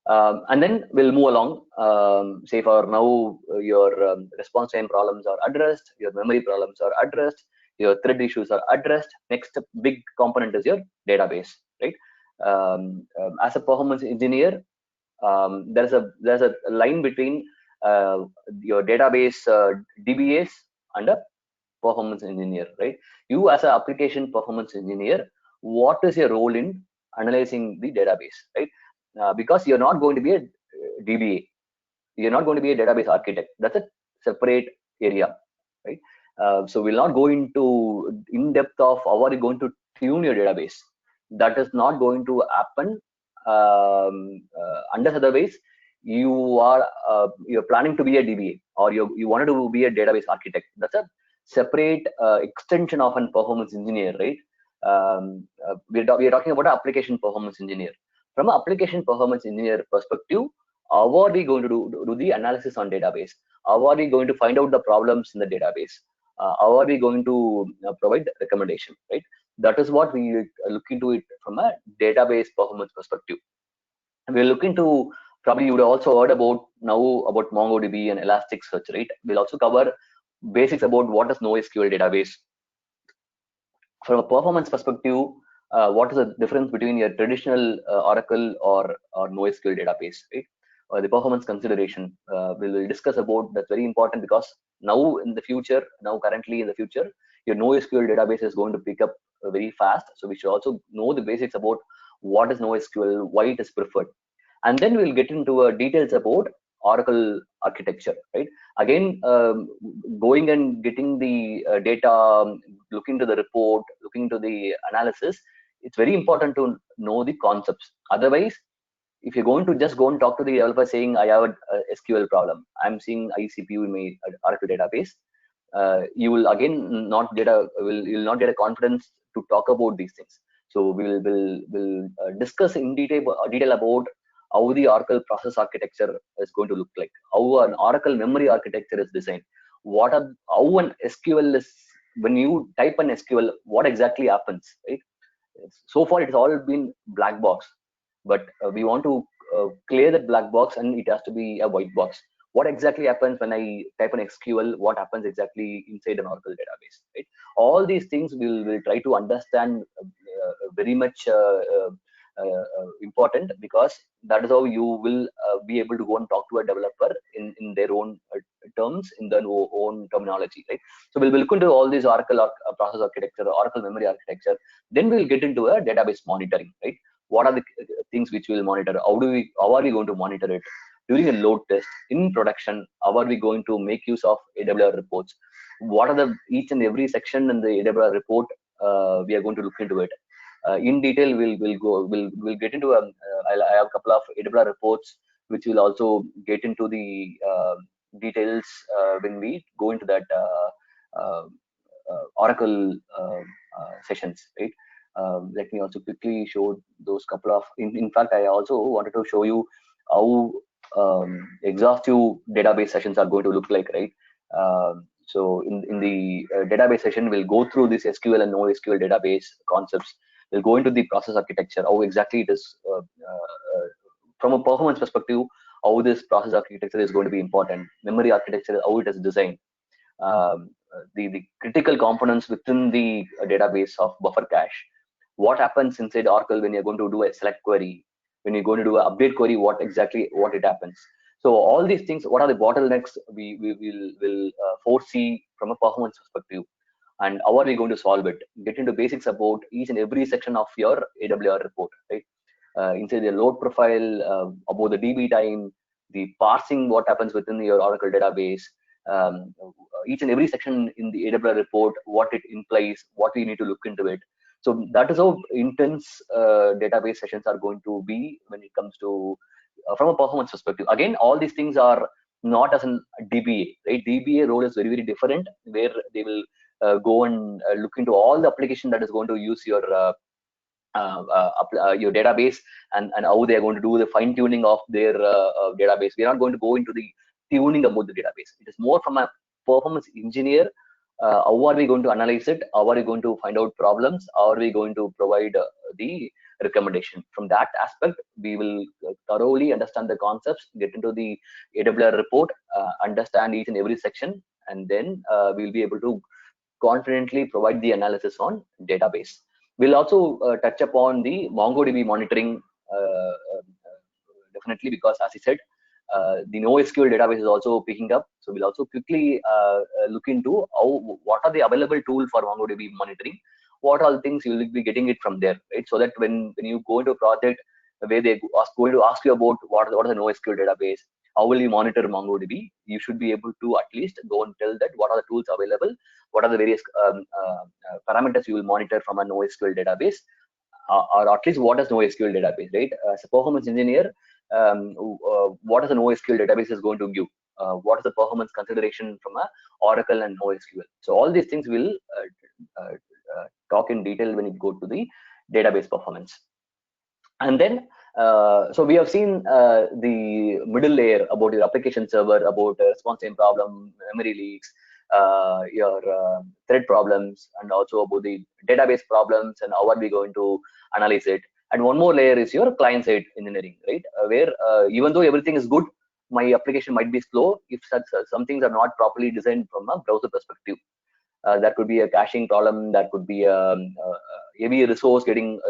And then we'll move along. Say for now, your response time problems are addressed, your memory problems are addressed, your thread issues are addressed. Next big component is your database, right? As a performance engineer, there's a line between your database DBAs and a performance engineer, right? You as an application performance engineer, what is your role in analyzing the database, right? Because you're not going to be a DBA, you're not going to be a database architect. That's a separate area, right? So we'll not go into in depth of how are you going to tune your database. That is not going to happen unless otherwise you're planning to be a DBA, or you wanted to be a database architect. That's a separate extension of an performance engineer, right? We're talking about an application performance engineer. From an application performance engineer perspective, how are we going to do the analysis on database? How are we going to find out the problems in the database? How are we going to provide recommendation, right? That is what we look into it from a database performance perspective. And we're looking to, probably you would also heard about now about MongoDB and Elasticsearch, right? We'll also cover basics about what is NoSQL database. From a performance perspective, what is the difference between your traditional Oracle or NoSQL database, right? The performance consideration we'll discuss about. That's very important because now in the future, now currently in the future, your NoSQL database is going to pick up very fast. So we should also know the basics about what is NoSQL, why it is preferred, and then we'll get into details about Oracle architecture, right? Again, going and getting the data, looking to the report, looking to the analysis, it's very important to know the concepts. Otherwise, if you're going to just go and talk to the developer saying, I have a SQL problem, I'm seeing ICPU in my Oracle database, you will again not get you'll not get a confidence to talk about these things. So we'll discuss in detail about how the Oracle process architecture is going to look like, how an Oracle memory architecture is designed, how an SQL is, when you type an SQL, what exactly happens, right? So far it's all been black box, but we want to clear that black box, and it has to be a white box. What exactly happens when I type an SQL? What happens exactly inside an Oracle database, right? All these things we'll try to understand very much important, because that is how you will be able to go and talk to a developer in their own terms, in their own terminology, right? So we'll look into all these Oracle process architecture, Oracle memory architecture. Then we'll get into a database monitoring, right? What are the things which we'll monitor? How are we going to monitor it during a load test in production? How are we going to make use of AWR reports? What are the each and every section in the AWR report? We are going to look into it in detail. We'll get into I have a couple of AWR reports which will also get into the details when we go into that Oracle sessions, right? Let me also quickly show those couple of. In fact, I also wanted to show you how exhaustive database sessions are going to look like, right? So in the database session, we'll go through this SQL and NoSQL database concepts. We'll go into the process architecture, how exactly it is from a performance perspective, how this process architecture is going to be important. Memory architecture, how it is designed. The critical components within the database of buffer cache. What happens inside Oracle when you're going to do a select query, when you're going to do an update query, what it happens. So all these things, what are the bottlenecks we will foresee from a performance perspective, and how are we going to solve it? Get into basics about each and every section of your AWR report, right? Inside the load profile, about the DB time, the parsing, what happens within your Oracle database, each and every section in the AWR report, what it implies, what we need to look into it. So that is how intense database sessions are going to be when it comes to from a performance perspective. Again, all these things are not as a DBA, right? DBA role is very different, where they will go and look into all the application that is going to use your database, and how they are going to do the fine tuning of their database. We are not going to go into the tuning about the database. It is more from a performance engineer. How are we going to analyze it? How are we going to find out problems? How are we going to provide the recommendation? From that aspect, we will thoroughly understand the concepts, get into the AWR report, understand each and every section, and then we'll be able to confidently provide the analysis on database. We'll also touch upon the MongoDB monitoring, definitely, because as I said, the NoSQL database is also picking up. So we'll also quickly look into what are the available tools for MongoDB monitoring, what are the things you will be getting it from there, right? So that when you go into a project where they going to ask you about what is the NoSQL database, how will you monitor MongoDB, you should be able to at least go and tell that what are the tools available, what are the various parameters you will monitor from a NoSQL database, or at least what is NoSQL database, right? As a performance engineer, what is a NoSQL database is going to give? What is the performance consideration from a Oracle and NoSQL? So all these things will talk in detail when you go to the database performance. And then, so we have seen the middle layer about your application server, about response time problem, memory leaks, your thread problems, and also about the database problems and how are we going to analyze it. And one more layer is your client-side engineering, right? Where even though everything is good, my application might be slow if some things are not properly designed from a browser perspective. That could be a caching problem, that could be a heavy resource getting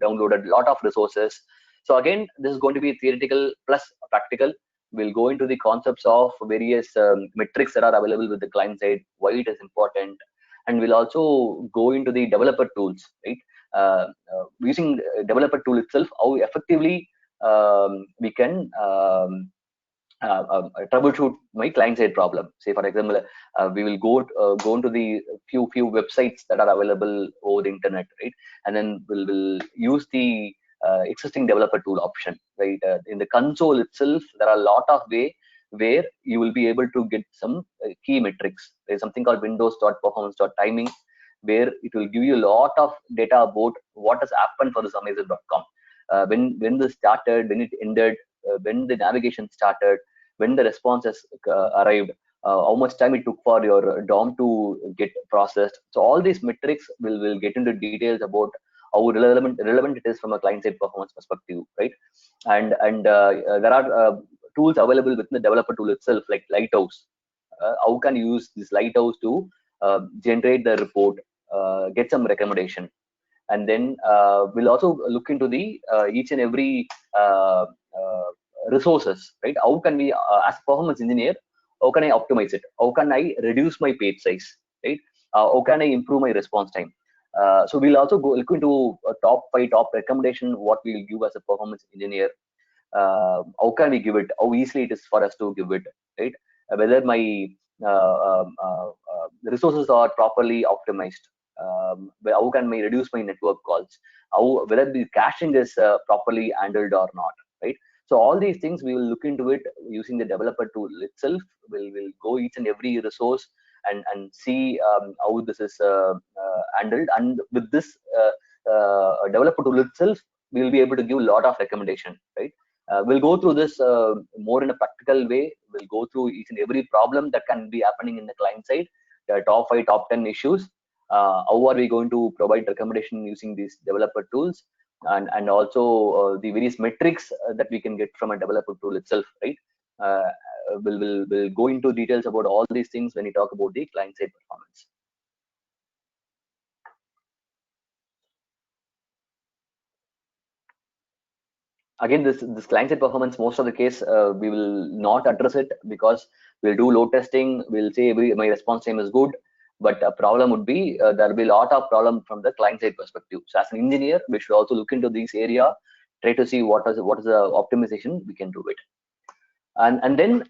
downloaded, a lot of resources. So again, this is going to be theoretical plus practical. We'll go into the concepts of various metrics that are available with the client side, why it is important, and we'll also go into the developer tools, right? Using developer tool itself, how effectively we can troubleshoot my client side problem. Say for example, we will go into the few websites that are available over the internet, right? And then we'll use the existing developer tool option, right? In the console itself, there are a lot of way where you will be able to get some key metrics. There's something called windows.performance.timing, where it will give you a lot of data about what has happened for this Amazon.com. When this started, when it ended, when the navigation started, when the response has arrived, how much time it took for your DOM to get processed. So all these metrics will get into details about how relevant it is from a client-side performance perspective, right? And there are tools available within the developer tool itself, like Lighthouse. How can you use this Lighthouse to generate the report, get some recommendation? And then we'll also look into the each and every resources, right? How can we, as a performance engineer, how can I optimize it? How can I reduce my page size, right? How can I improve my response time? So we'll also go look into a top recommendation what we'll give as a performance engineer. How can we give it? How easily it is for us to give it, right? Whether my resources are properly optimized. How can I reduce my network calls? Whether the caching is properly handled or not, right? So all these things we will look into it using the developer tool itself. We'll go each and every resource and see how this is handled. And with this developer tool itself, we will be able to give a lot of recommendation, right? We'll go through this more in a practical way. We'll go through each and every problem that can be happening in the client side, the top 5, top 10 issues. How are we going to provide recommendation using these developer tools, and also the various metrics that we can get from a developer tool itself, right? We'll go into details about all these things when we talk about the client side performance. Again, this client side performance, most of the case we will not address it, because we'll do load testing. We'll say my response time is good, but a problem would be there will be a lot of problem from the client side perspective. So as an engineer, we should also look into this area, try to see what is the optimization we can do it. And then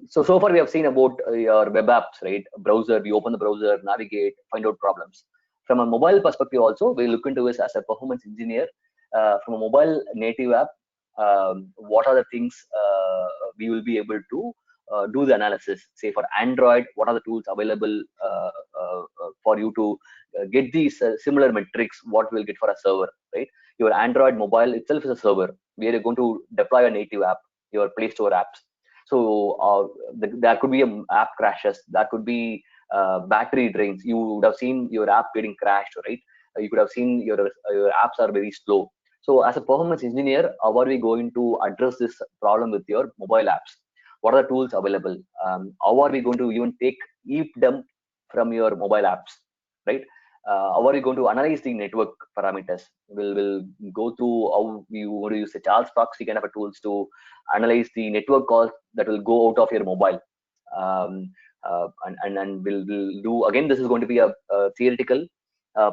so far we have seen about your web apps, right? Browser, we open the browser, navigate, find out problems. From a mobile perspective also, we look into this as a performance engineer. From a mobile native app, what are the things we will be able to do the analysis? Say for Android, what are the tools available for you to get these similar metrics, what we'll get for a server, right? Your Android mobile itself is a server where you're going to deploy a native app, your Play Store apps. So there could be app crashes, that could be battery drains. You would have seen your app getting crashed, right? You could have seen your apps are very slow. So as a performance engineer, how are we going to address this problem with your mobile apps? What are the tools available? How are we going to even take dump from your mobile apps, right? how are we going to analyze the network parameters? We'll go through how we want to use the Charles proxy kind of a tools to analyze the network calls that will go out of your mobile. And we'll do again. This is going to be a theoretical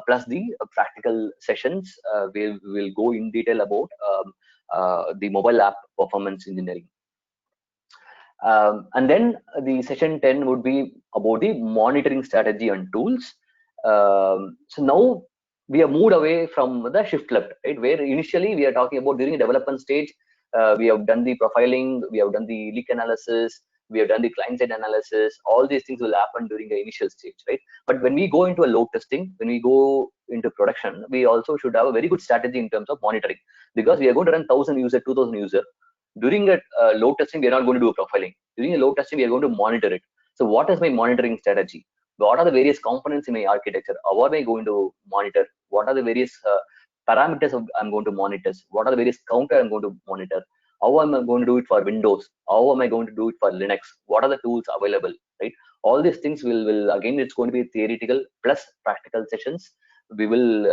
plus the practical sessions. We'll go in detail about the mobile app performance engineering. And then the session 10 would be about the monitoring strategy and tools. So now we have moved away from the shift left, right? Where initially we are talking about during the development stage, we have done the profiling, we have done the leak analysis, we have done the client-side analysis. All these things will happen during the initial stage, right? But when we go into a load testing, when we go into production, we also should have a very good strategy in terms of monitoring, because we are going to run 1,000 user, 2,000 user. During a load testing, we are not going to do a profiling. During a load testing, we are going to monitor it. So what is my monitoring strategy? What are the various components in my architecture? How am I going to monitor? What are the various parameters I'm going to monitor? What are the various counter I'm going to monitor? How am I going to do it for Windows? How am I going to do it for Linux? What are the tools available? Right? All these things will again, it's going to be theoretical plus practical sessions. We will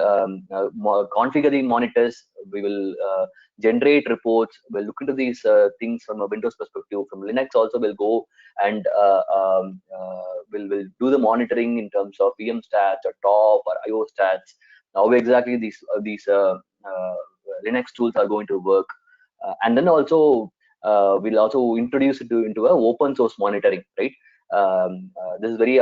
configure the monitors. We will generate reports. We'll look into these things from a Windows perspective. From Linux also, we'll go and we'll do the monitoring in terms of VM stats or top or IO stats. How exactly these Linux tools are going to work, and then also we'll also introduce it into a open source monitoring, right? This is very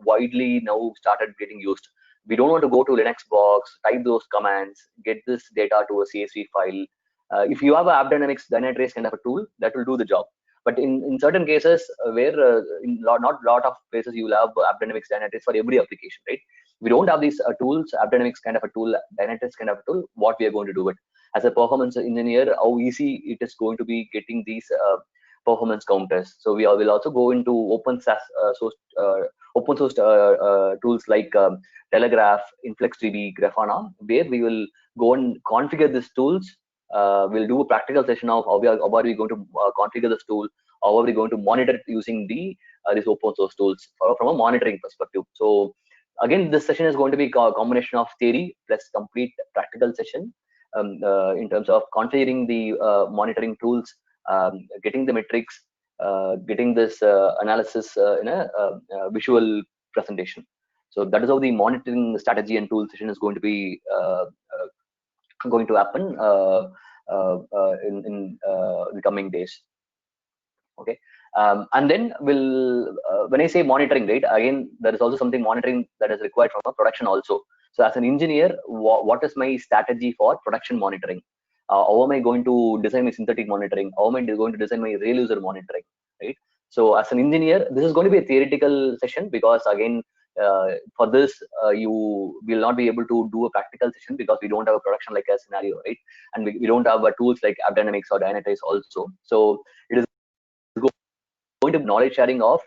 widely now started getting used. We don't want to go to Linux box, type those commands, get this data to a CSV file. If you have an AppDynamics Dynatrace kind of a tool, that will do the job. But in certain cases where in not lot of places, you will have AppDynamics Dynatrace for every application, right? We don't have these tools, AppDynamics kind of a tool, Dynatrace kind of a tool. What we are going to do it as a performance engineer, how easy it is going to be getting these performance counters. So will also go into open source tools like Telegraph, InfluxDB, Grafana, where we will go and configure these tools. We'll do a practical session of how are we going to configure this tool, how are we going to monitor it using these open source tools from a monitoring perspective. So again, this session is going to be a combination of theory plus complete practical session in terms of configuring the monitoring tools, getting the metrics, getting this analysis in a visual presentation. So that is how the monitoring strategy and tool session is going to be going to happen in the coming days. Okay. And then when I say monitoring, right, again, there is also something monitoring that is required from a production also. So as an engineer, what is my strategy for production monitoring? How am I going to design my synthetic monitoring? How am I going to design my real user monitoring, right? So as an engineer, this is going to be a theoretical session, because again, for this, you will not be able to do a practical session because we don't have a production like a scenario, right? And we don't have tools like AppDynamics or Dynatrace also. So it is going to be knowledge sharing of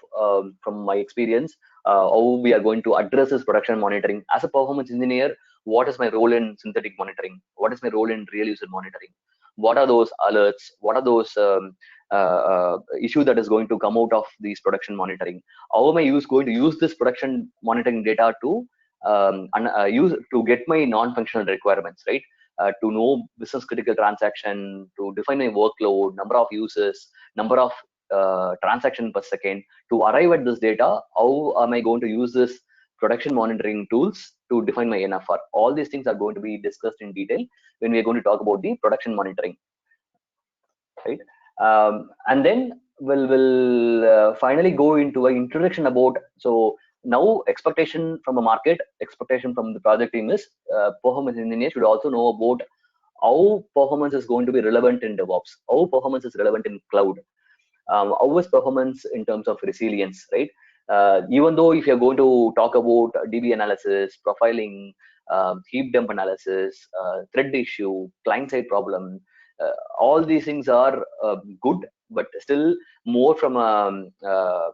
from my experience, how we are going to address this production monitoring. As a performance engineer, what is my role in synthetic monitoring? What is my role in real user monitoring? What are those alerts? What are those issues that is going to come out of these production monitoring? How am I going to use this production monitoring data to use to get my non-functional requirements, right? To know business critical transaction, to define my workload, number of users, number of transaction per second. To arrive at this data, how am I going to use this production monitoring tools to define my NFR? All these things are going to be discussed in detail when we are going to talk about the production monitoring, right? And then we'll finally go into an introduction about, so now expectation from the market, expectation from the project team is performance engineers should also know about how performance is going to be relevant in DevOps, how performance is relevant in cloud, how is performance in terms of resilience, right? Even though if you're going to talk about DB analysis, profiling, heap dump analysis, thread issue, client-side problem, all these things are good, but still more from a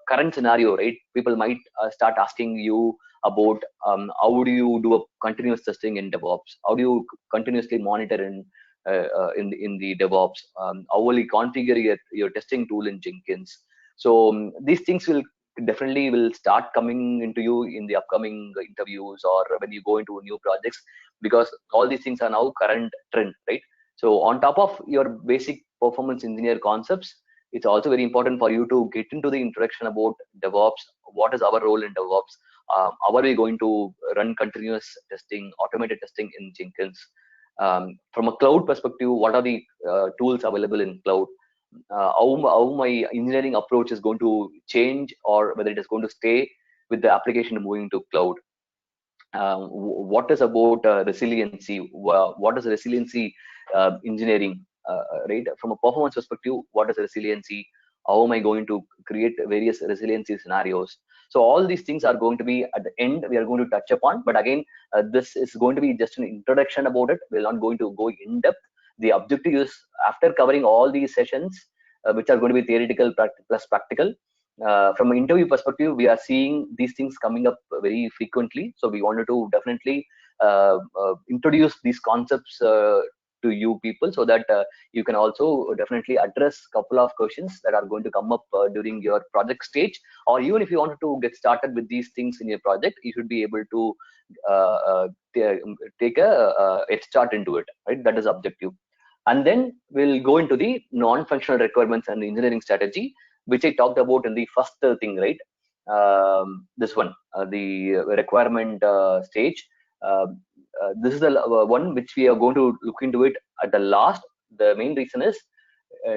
current scenario, right? People might start asking you about how do you do a continuous testing in DevOps? How do you continuously monitor in the DevOps? How will you configure your testing tool in Jenkins? So these things will definitely will start coming into you in the upcoming interviews or when you go into new projects, because all these things are now current trend, right? So on top of your basic performance engineer concepts, it's also very important for you to get into the introduction about DevOps. What is our role in DevOps? How are we going to run continuous testing, automated testing in Jenkins? From a cloud perspective, what are the tools available in cloud? How my engineering approach is going to change, or whether it is going to stay with the application moving to cloud. What is about resiliency? What is resiliency engineering? Right, from a performance perspective, what is resiliency? How am I going to create various resiliency scenarios? So all these things are going to be at the end we are going to touch upon. But again, this is going to be just an introduction about it. We're not going to go in depth. The objective is, after covering all these sessions, which are going to be theoretical plus practical, from an interview perspective, we are seeing these things coming up very frequently. So we wanted to definitely introduce these concepts to you people, so that you can also definitely address a couple of questions that are going to come up during your project stage, or even if you wanted to get started with these things in your project, you should be able to uh, uh, take a head start into it, right? That is objective. And then we'll go into the non-functional requirements and the engineering strategy, which I talked about in the first thing, right? This one, the requirement stage. This is the one which we are going to look into it at the last. The main reason is,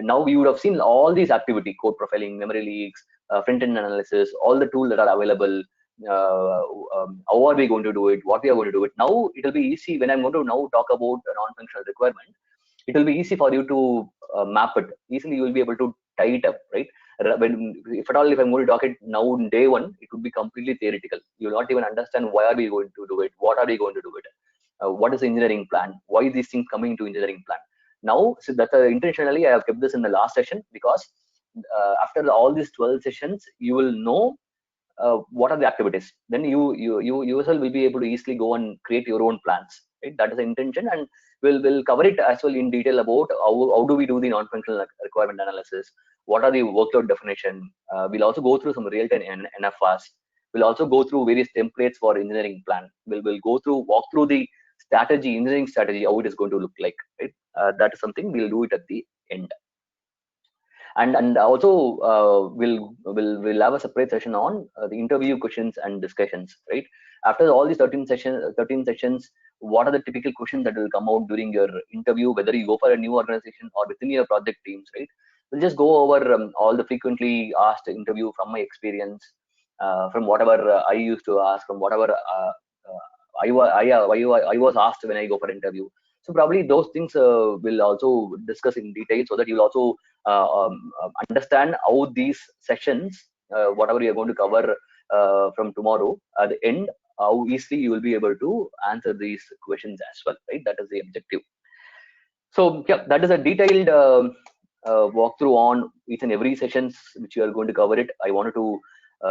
now you would have seen all these activity: code profiling, memory leaks, front-end analysis, all the tools that are available. Uh, how are we going to do it? What we are going to do it? Now it will be easy when I'm going to now talk about a non-functional requirement. It will be easy for you to map it easily. You will be able to tie it up, right? When, if at all, if I'm going to talk it now in day one, it would be completely theoretical. You will not even understand why are we going to do it, what are we going to do it, what is the engineering plan, why these things coming into engineering plan. Now, so that intentionally I have kept this in the last session, because after all these 12 sessions, you will know what are the activities. Then you yourself will be able to easily go and create your own plans, right? That is the intention, and we'll cover it as well in detail about how do we do the non-functional requirement analysis, what are the workload definition. We'll also go through some real-time NFRs. We'll also go through various templates for engineering plan. We'll go through, walk through the strategy, engineering strategy, how it is going to look like, right? That is something we'll do it at the end. And also we'll have a separate session on the interview questions and discussions, right? After all these 13 sessions, what are the typical questions that will come out during your interview, whether you go for a new organization or within your project teams, right? We'll just go over all the frequently asked interview from my experience, from whatever I used to ask, from whatever I was asked when I go for interview. So probably those things will also discuss in detail, so that you'll also understand how these sessions, whatever you're going to cover from tomorrow, at the end, how easily you will be able to answer these questions as well, right? That is the objective. So yeah, that is a detailed walkthrough on each and every sessions which you are going to cover it. I wanted to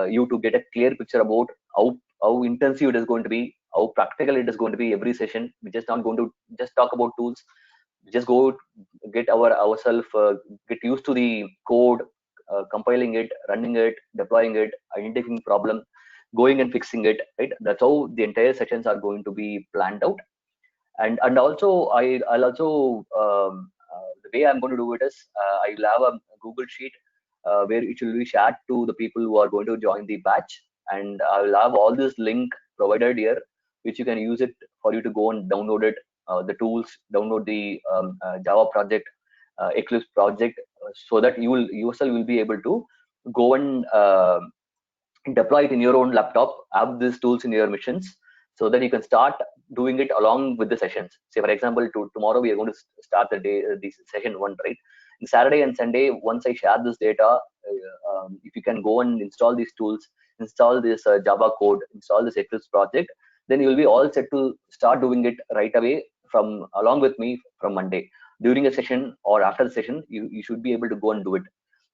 you to get a clear picture about how intensive it is going to be, how practical it is going to be every session. We're just not going to just talk about tools. We just go get ourselves get used to the code, compiling it, running it, deploying it, identifying problem, going and fixing it, right? That's how the entire sessions are going to be planned out. And also I'll also the way I'm going to do it is, I'll have a Google sheet where it will be shared to the people who are going to join the batch, and I'll have all this link provided here, which you can use it for you to go and download it, the tools, download the Java project, Eclipse project, so that you will yourself will be able to go and deploy it in your own laptop, have these tools in your missions, so that you can start doing it along with the sessions. Say for example, tomorrow we are going to start the day, this session one, right? And Saturday and Sunday, once I share this data, if you can go and install these tools, install this Java code, install this Eclipse project, then you will be all set to start doing it right away from along with me from Monday. During a session or after the session, you should be able to go and do it.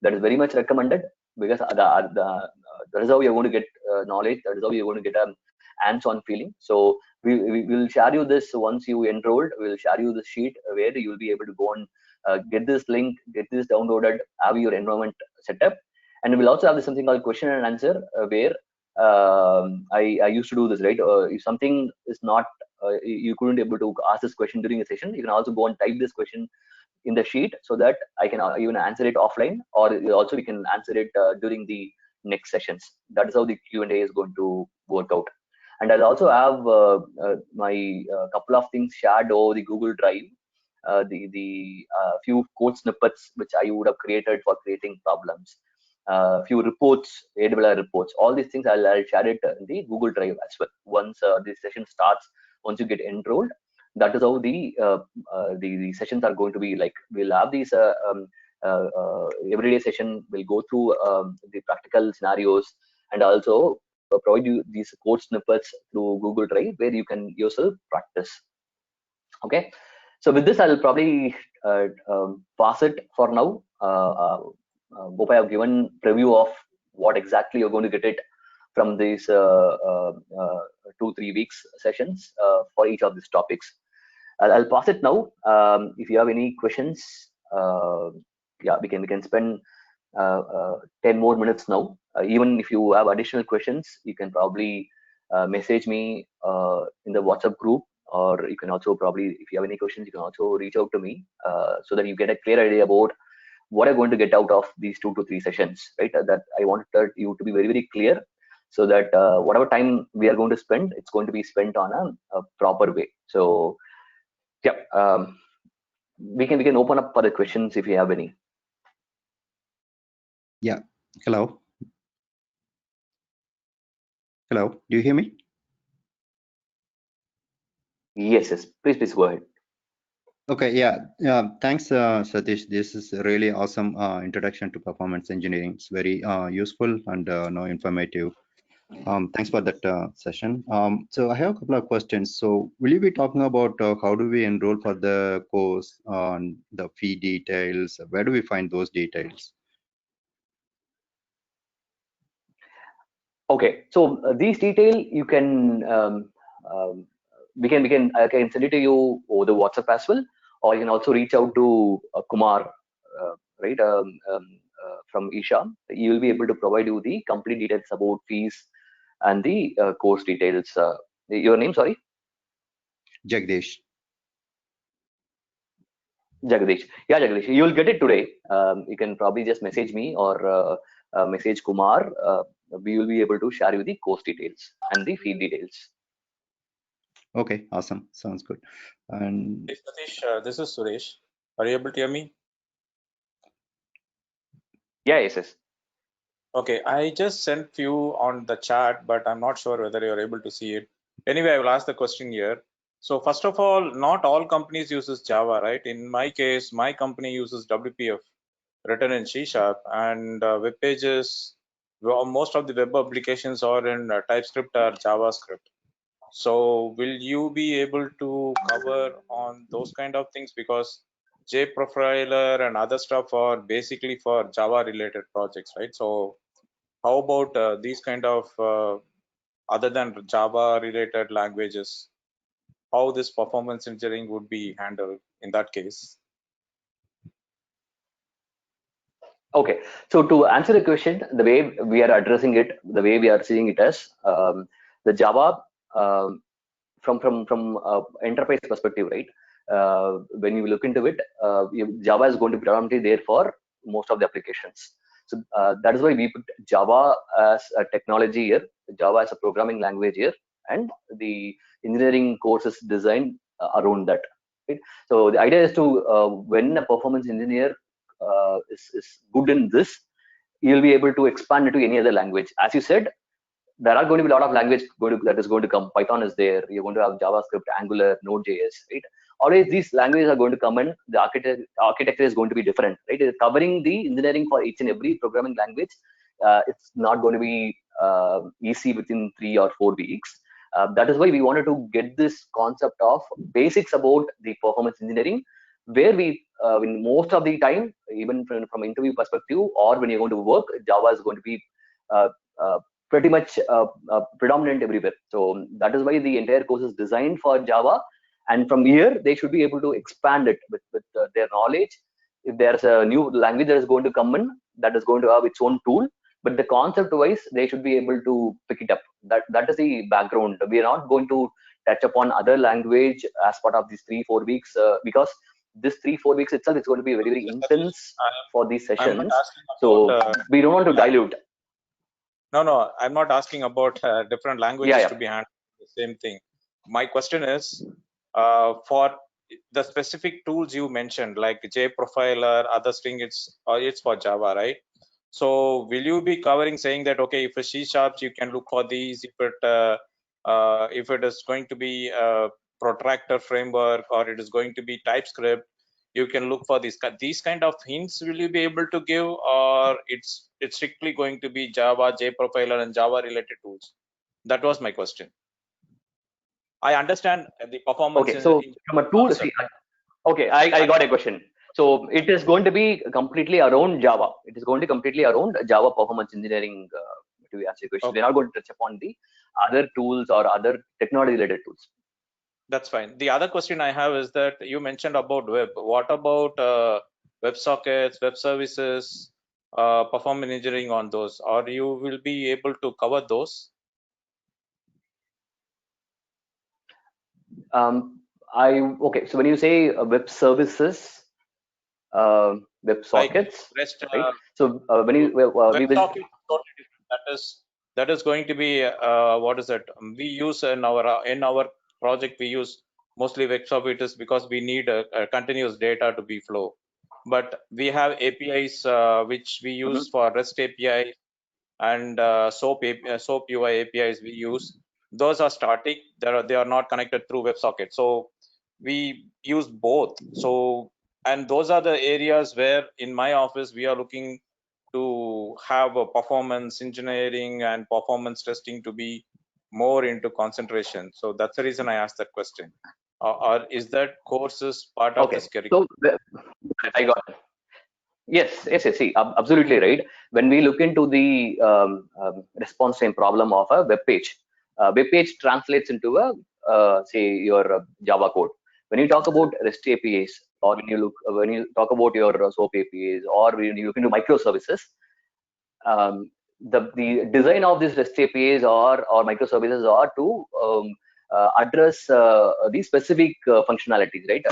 That is very much recommended, because that is how you're going to get knowledge. That is how you're going to get a hands-on feeling. So we will share you this once you enrolled. We'll share you the sheet where you will be able to go and get this link, get this downloaded, have your environment set up, And we'll also have something called question and answer, where I used to do this, right? If something is not, you couldn't able to ask this question during a session, you can also go and type this question in the sheet so that I can even answer it offline, or also we can answer it during the next sessions. That is how the Q&A is going to work out. And I'll also have my couple of things shared over the Google Drive, the few code snippets which I would have created for creating problems, few reports, AWS reports, all these things I'll share it in the Google Drive as well. Once the session starts, once you get enrolled, that is how the sessions are going to be like. We'll have these everyday session. We'll go through the practical scenarios, and also provide you these code snippets through Google Drive where you can yourself practice. Okay, so with this, I'll probably pass it for now. Hope I have given preview of what exactly you're going to get it from these 2-3 weeks sessions for each of these topics. I'll pass it now. If you have any questions, yeah, we can spend 10 more minutes now. Even if you have additional questions, you can probably message me in the WhatsApp group, or you can also probably, if you have any questions, you can also reach out to me so that you get a clear idea about what I'm going to get out of these 2 to 3 sessions, right? That I wanted you to be very, very clear, so that whatever time we are going to spend, it's going to be spent on a proper way. So yeah, we can open up for the questions if you have any. Yeah. Hello. Hello. Do you hear me? Yes. Please go ahead. Okay. Yeah. Thanks, Satish. This is a really awesome introduction to performance engineering. It's very useful and informative. Thanks for that session. So I have a couple of questions. So will you be talking about how do we enroll for the course, on the fee details? Where do we find those details? Okay, so these details you can I can send it to you over the WhatsApp as well, or you can also reach out to Kumar, right, from Isha. He will be able to provide you the complete details about fees and the course details. Your name, sorry? Jagdish. Jagdish. Yeah, Jagdish. You will get it today. You can probably just message me or message Kumar. We will be able to share you the course details and the fee details. Okay, awesome. Sounds good. And Hey, Satish, this is Suresh. Are you able to hear me? Yeah, yes. Okay, I just sent few on the chat, but I'm not sure whether you're able to see it. Anyway, I will ask the question here. So first of all, not all companies uses Java, right? In my case, my company uses WPF written in C#, and web pages, well, most of the web applications are in TypeScript or JavaScript. So will you be able to cover on those kind of things? Because JProfiler and other stuff are basically for Java related projects, right? So how about these kind of other than Java related languages, how this performance engineering would be handled in that case? Okay, so to answer the question, the way we are addressing it, the way we are seeing it as the Java from enterprise perspective, right? When you look into it, Java is going to be predominantly there for most of the applications. So that is why we put Java as a technology here, Java as a programming language here, and the engineering course is designed around that. Right? So the idea is to when a performance engineer is good in this, you'll be able to expand it to any other language. As you said, there are going to be a lot of language that is going to come. Python is there. You're going to have JavaScript, Angular, Node.js, right? Always these languages are going to come in. The architecture is going to be different, right? It's covering the engineering for each and every programming language. It's not going to be easy within 3 or 4 weeks. That is why we wanted to get this concept of basics about the performance engineering, where we, in most of the time, even from interview perspective, or when you're going to work, Java is going to be pretty much predominant everywhere. So that is why the entire course is designed for Java, and from here they should be able to expand it with their knowledge. if there's a new language that is going to come in, that is going to have its own tool, but the concept wise they should be able to pick it up. That is the background. We are not going to touch upon other language as part of these 3-4 weeks, because this 3-4 weeks itself is going to be very, very intense for these I'm not sessions. asking So about, we don't want to dilute. No, I'm not asking about different languages Yeah. to be handled. The same thing. My question is, for the specific tools you mentioned, like JProfiler, other string, it's for Java, right? So will you be covering saying that, okay, if a C#, you can look for these, if it is going to be a protractor framework, or it is going to be TypeScript, you can look for these kind of hints. Will you be able to give, or it's strictly going to be Java, JProfiler, and Java related tools? That was my question. I understand the performance. Okay, so from a tool, see, okay, I got a question. So it is going to be completely around Java. It is going to be completely around Java performance engineering. To answer your question, Okay. we're not going to touch upon the other tools or other technology related tools. That's fine. The other question I have is that you mentioned about web. What about WebSockets, web services, performance engineering on those? Or you will be able to cover those? Okay. So when you say web services, web sockets, like REST, right? So when you we will. WebSocket is totally different. That is going to be what is it? We use in our project, we use mostly WebSocket because we need a continuous data to be flow. But we have APIs which we use for REST API and SOAP UI APIs we use. Those are static. They are not connected through WebSocket. So we use both. So, and those are the areas where in my office we are looking to have a performance engineering and performance testing to be more into concentration. So that's the reason I asked that question. Or is that courses part of this curriculum? So I got it. Yes. See, absolutely right. When we look into the response time problem of a web page translates into a say your Java code. When you talk about REST APIs, or when you talk about your SOAP APIs, or when you look into microservices, the design of these REST APIs or microservices are to address these specific functionalities, right?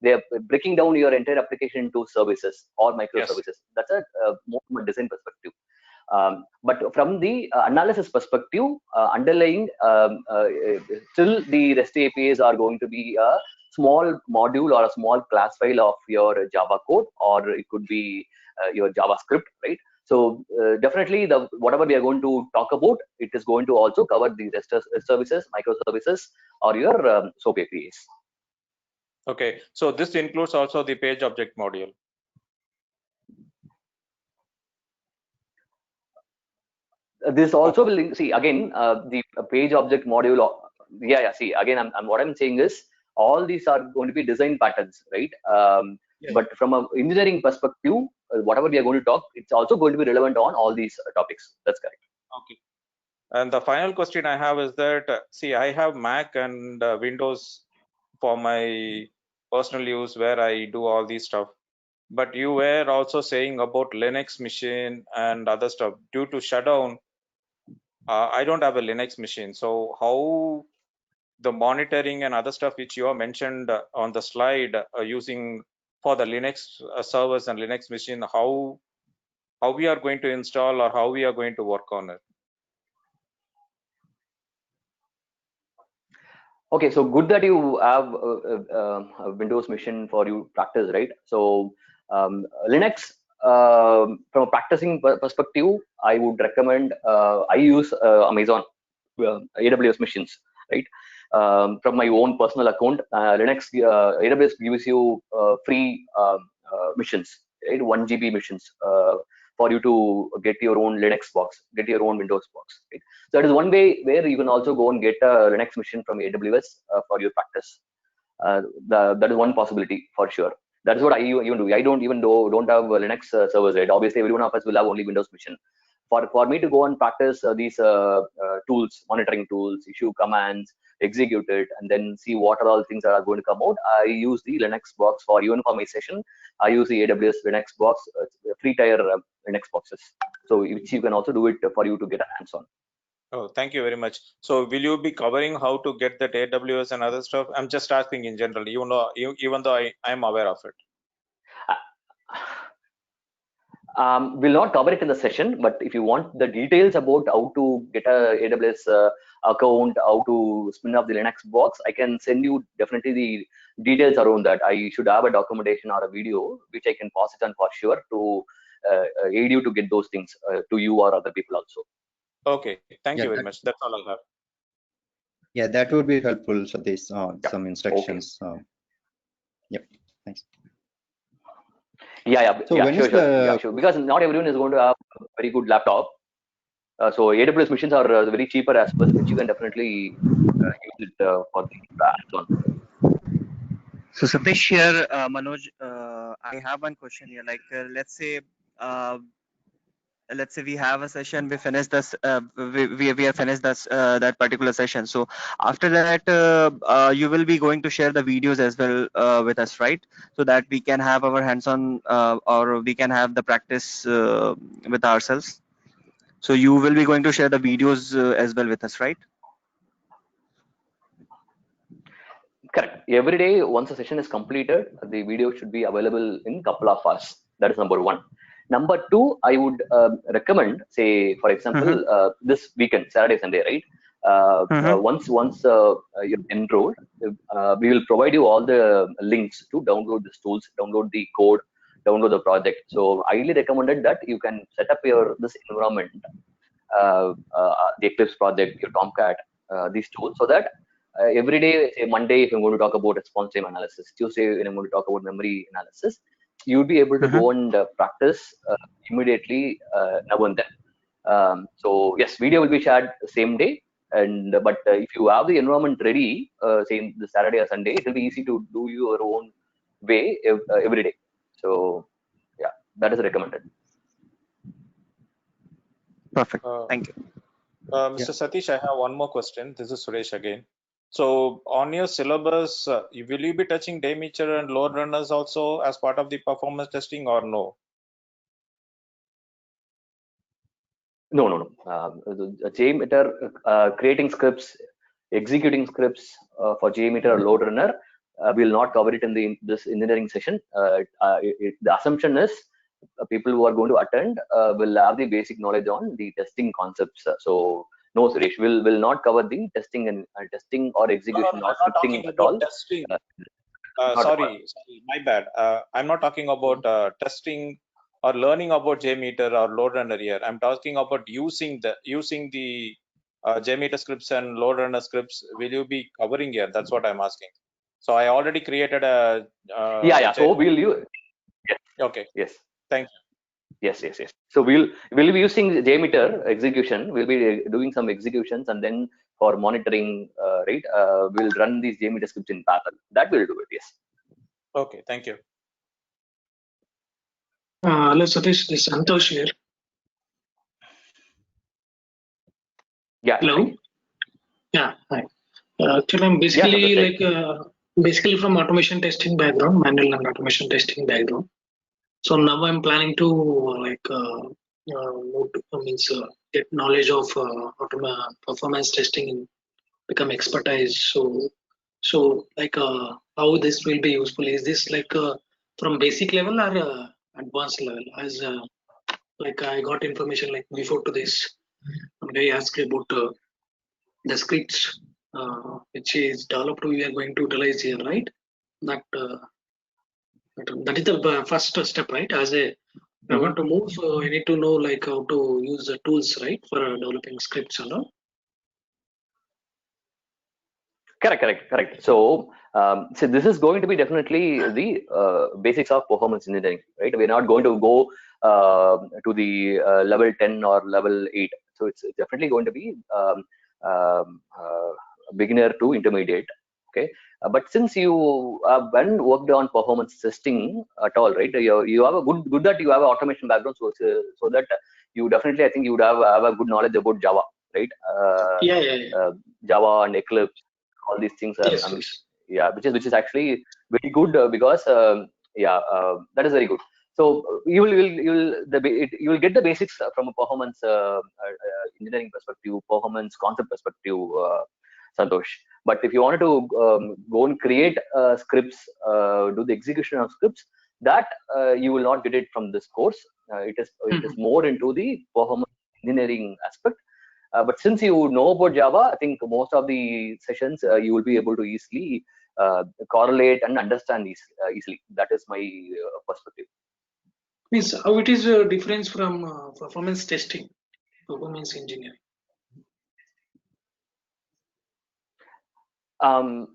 They are breaking down your entire application into services or microservices. Yes. That's a more from a design perspective. But from the analysis perspective, underlying still the REST APIs are going to be a small module or a small class file of your Java code, or it could be your JavaScript, right? So definitely whatever we are going to talk about, it is going to also cover the REST services, microservices, or your SOAP APIs. Okay, so this includes also the page object module. This also will see again the page object module. Yeah. See, again, what I'm saying is all these are going to be design patterns, right? But from an engineering perspective, whatever we are going to talk, it's also going to be relevant on all these topics. That's correct. Okay. And the final question I have is that, see, I have Mac and Windows for my personal use where I do all these stuff. But you were also saying about Linux machine and other stuff. Due to shutdown, I don't have a Linux machine. So how the monitoring and other stuff which you have mentioned on the slide using for the Linux servers and Linux machine, how we are going to install or how we are going to work on it? Okay, so good that you have a Windows machine for you practice, right? So Linux, from a practicing perspective, I would recommend I use Amazon AWS machines, right? From my own personal account, Linux AWS gives you free missions, right? 1 GB missions for you to get your own Linux box, get your own Windows box, right? So that is one way where you can also go and get a Linux machine from AWS for your practice. That is one possibility for sure. That is what I even do. I don't have Linux servers, right? Obviously, every one of us will have only Windows machine. For me to go and practice these tools, monitoring tools, issue commands, execute it, and then see what are all things that are going to come out. I use the Linux box for uniformization. I use the AWS Linux box, free tier Linux boxes. So which you can also do it for you to get a hands-on. Oh, thank you very much. So will you be covering how to get that AWS and other stuff? I'm just asking in general, even though I'm aware of it. We'll not cover it in the session, but if you want the details about how to get a AWS account, how to spin up the Linux box, I can send you definitely the details around that. I should have a documentation or a video which I can pass it on for sure to aid you to get those things to you or other people also. Okay, thank you very much. That's all I have. Yeah, that would be helpful, Satish. Some instructions. Okay. Yep, thanks. Yeah, so sure. Because not everyone is going to have a very good laptop. So AWS machines are very cheaper as well, which you can definitely use it for the hands-on. So Satish here, Manoj, I have one question here. Like, let's say we have a session, we finish this, we have finished this that particular session. So after that, you will be going to share the videos as well with us, right? So that we can have our hands-on or we can have the practice with ourselves. So you will be going to share the videos as well with us, right? Correct. Every day, once a session is completed, the video should be available in a couple of hours. That is number one. Number two, I would recommend, say, for example, this weekend, Saturday, Sunday, right? Once you're enrolled, we will provide you all the links to download these tools, download the code, download the project. So I highly recommended that you can set up this environment, the Eclipse project, your Tomcat, these tools, so that every day, say Monday, if I'm going to talk about response time analysis, Tuesday, when I'm going to talk about memory analysis, you'll be able to go and practice immediately now and then. So yes, video will be shared the same day, but if you have the environment ready, say the Saturday or Sunday, it will be easy to do your own way every day. So yeah, that is recommended. Perfect. Thank you. Mr. Satish, I have one more question. This is Suresh again. So on your syllabus, will you be touching Jmeter and LoadRunners also as part of the performance testing or no? No. Jmeter, creating scripts, executing scripts for Jmeter or LoadRunner, we'll not cover it in this engineering session. The assumption is people who are going to attend will have the basic knowledge on the testing concepts. So no, Suresh, will not cover the testing and testing or execution or scripting at all. Testing. Sorry, my bad. I'm not talking about testing or learning about Jmeter or LoadRunner here. I'm talking about using the Jmeter scripts and LoadRunner scripts. Will you be covering here? That's what I'm asking. So I already created a. Yeah. So will you? Yes. Okay. Yes. Thank you. Yes. So we'll be using Jmeter execution. We'll be doing some executions, and then for monitoring, right? We'll run these Jmeter scripts in parallel. That will do it. Yes. Okay. Thank you. Hello, Satish. This is Santosh here. Yeah. Hello. Hi. Yeah. Hi. Actually, I'm basically from automation testing background, manual and automation testing background. So now I'm planning to get knowledge of performance testing and become expertise. So how this will be useful? Is this from basic level or advanced level? As I got information before to this, they asked about the scripts which is developed. We are going to utilize here, right? That is the first step, right? As I want to move, so I need to know how to use the tools, right, for developing scripts and all. Correct. So this is going to be definitely the basics of performance engineering, right? We're not going to go to the level 10 or level 8. So it's definitely going to be beginner to intermediate. Okay. But since you haven't worked on performance testing at all, right? You have a good that you have an automation background, so that you definitely, I think you would have a good knowledge about Java, right? Yeah. Java and Eclipse. all these things. Yes, yes. Yeah, which is actually very good because that is very good. So you will get the basics from a performance engineering perspective, performance concept perspective, Santosh. But if you wanted to go and create scripts, do the execution of scripts, that you will not get it from this course. It is more into the performance engineering aspect. But since you know about Java, I think most of the sessions you will be able to easily correlate and understand easily. That is my perspective. Means how it is difference from performance testing, performance engineering.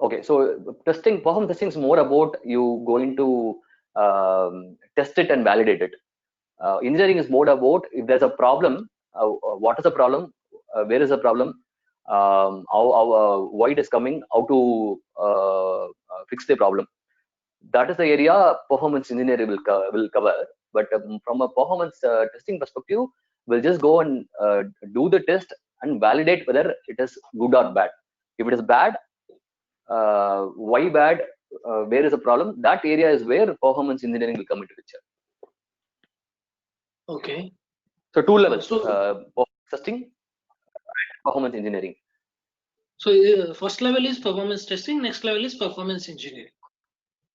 Okay, so performance testing is more about you going to test it and validate it. Engineering is more about if there's a problem, what is the problem, where is the problem, why it is coming, how to fix the problem. That is the area performance engineering will cover. But from a performance testing perspective, we'll just go and do the test and validate whether it is good or bad. If it is bad, why bad, where is the problem? That area is where performance engineering will come into picture. Okay. So two levels: So performance testing, performance engineering. so first level is performance testing. Next level is performance engineering.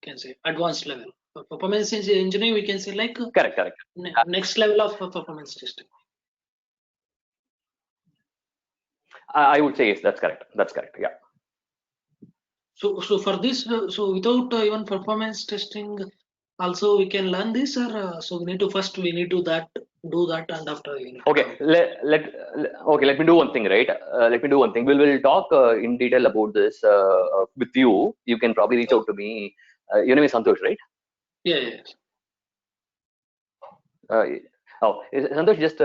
Can say advanced level. For performance engineering, we can say like Correct. Next level of performance testing. I would say yes. That's correct. Yeah. So for this, so without even performance testing, also we can learn this, or so we need to do that, and after. Okay. Let me do one thing, right? Let me do one thing. We'll talk in detail about this with you. You can probably reach out to me. Your name is Santosh, right? Yeah. Santosh, just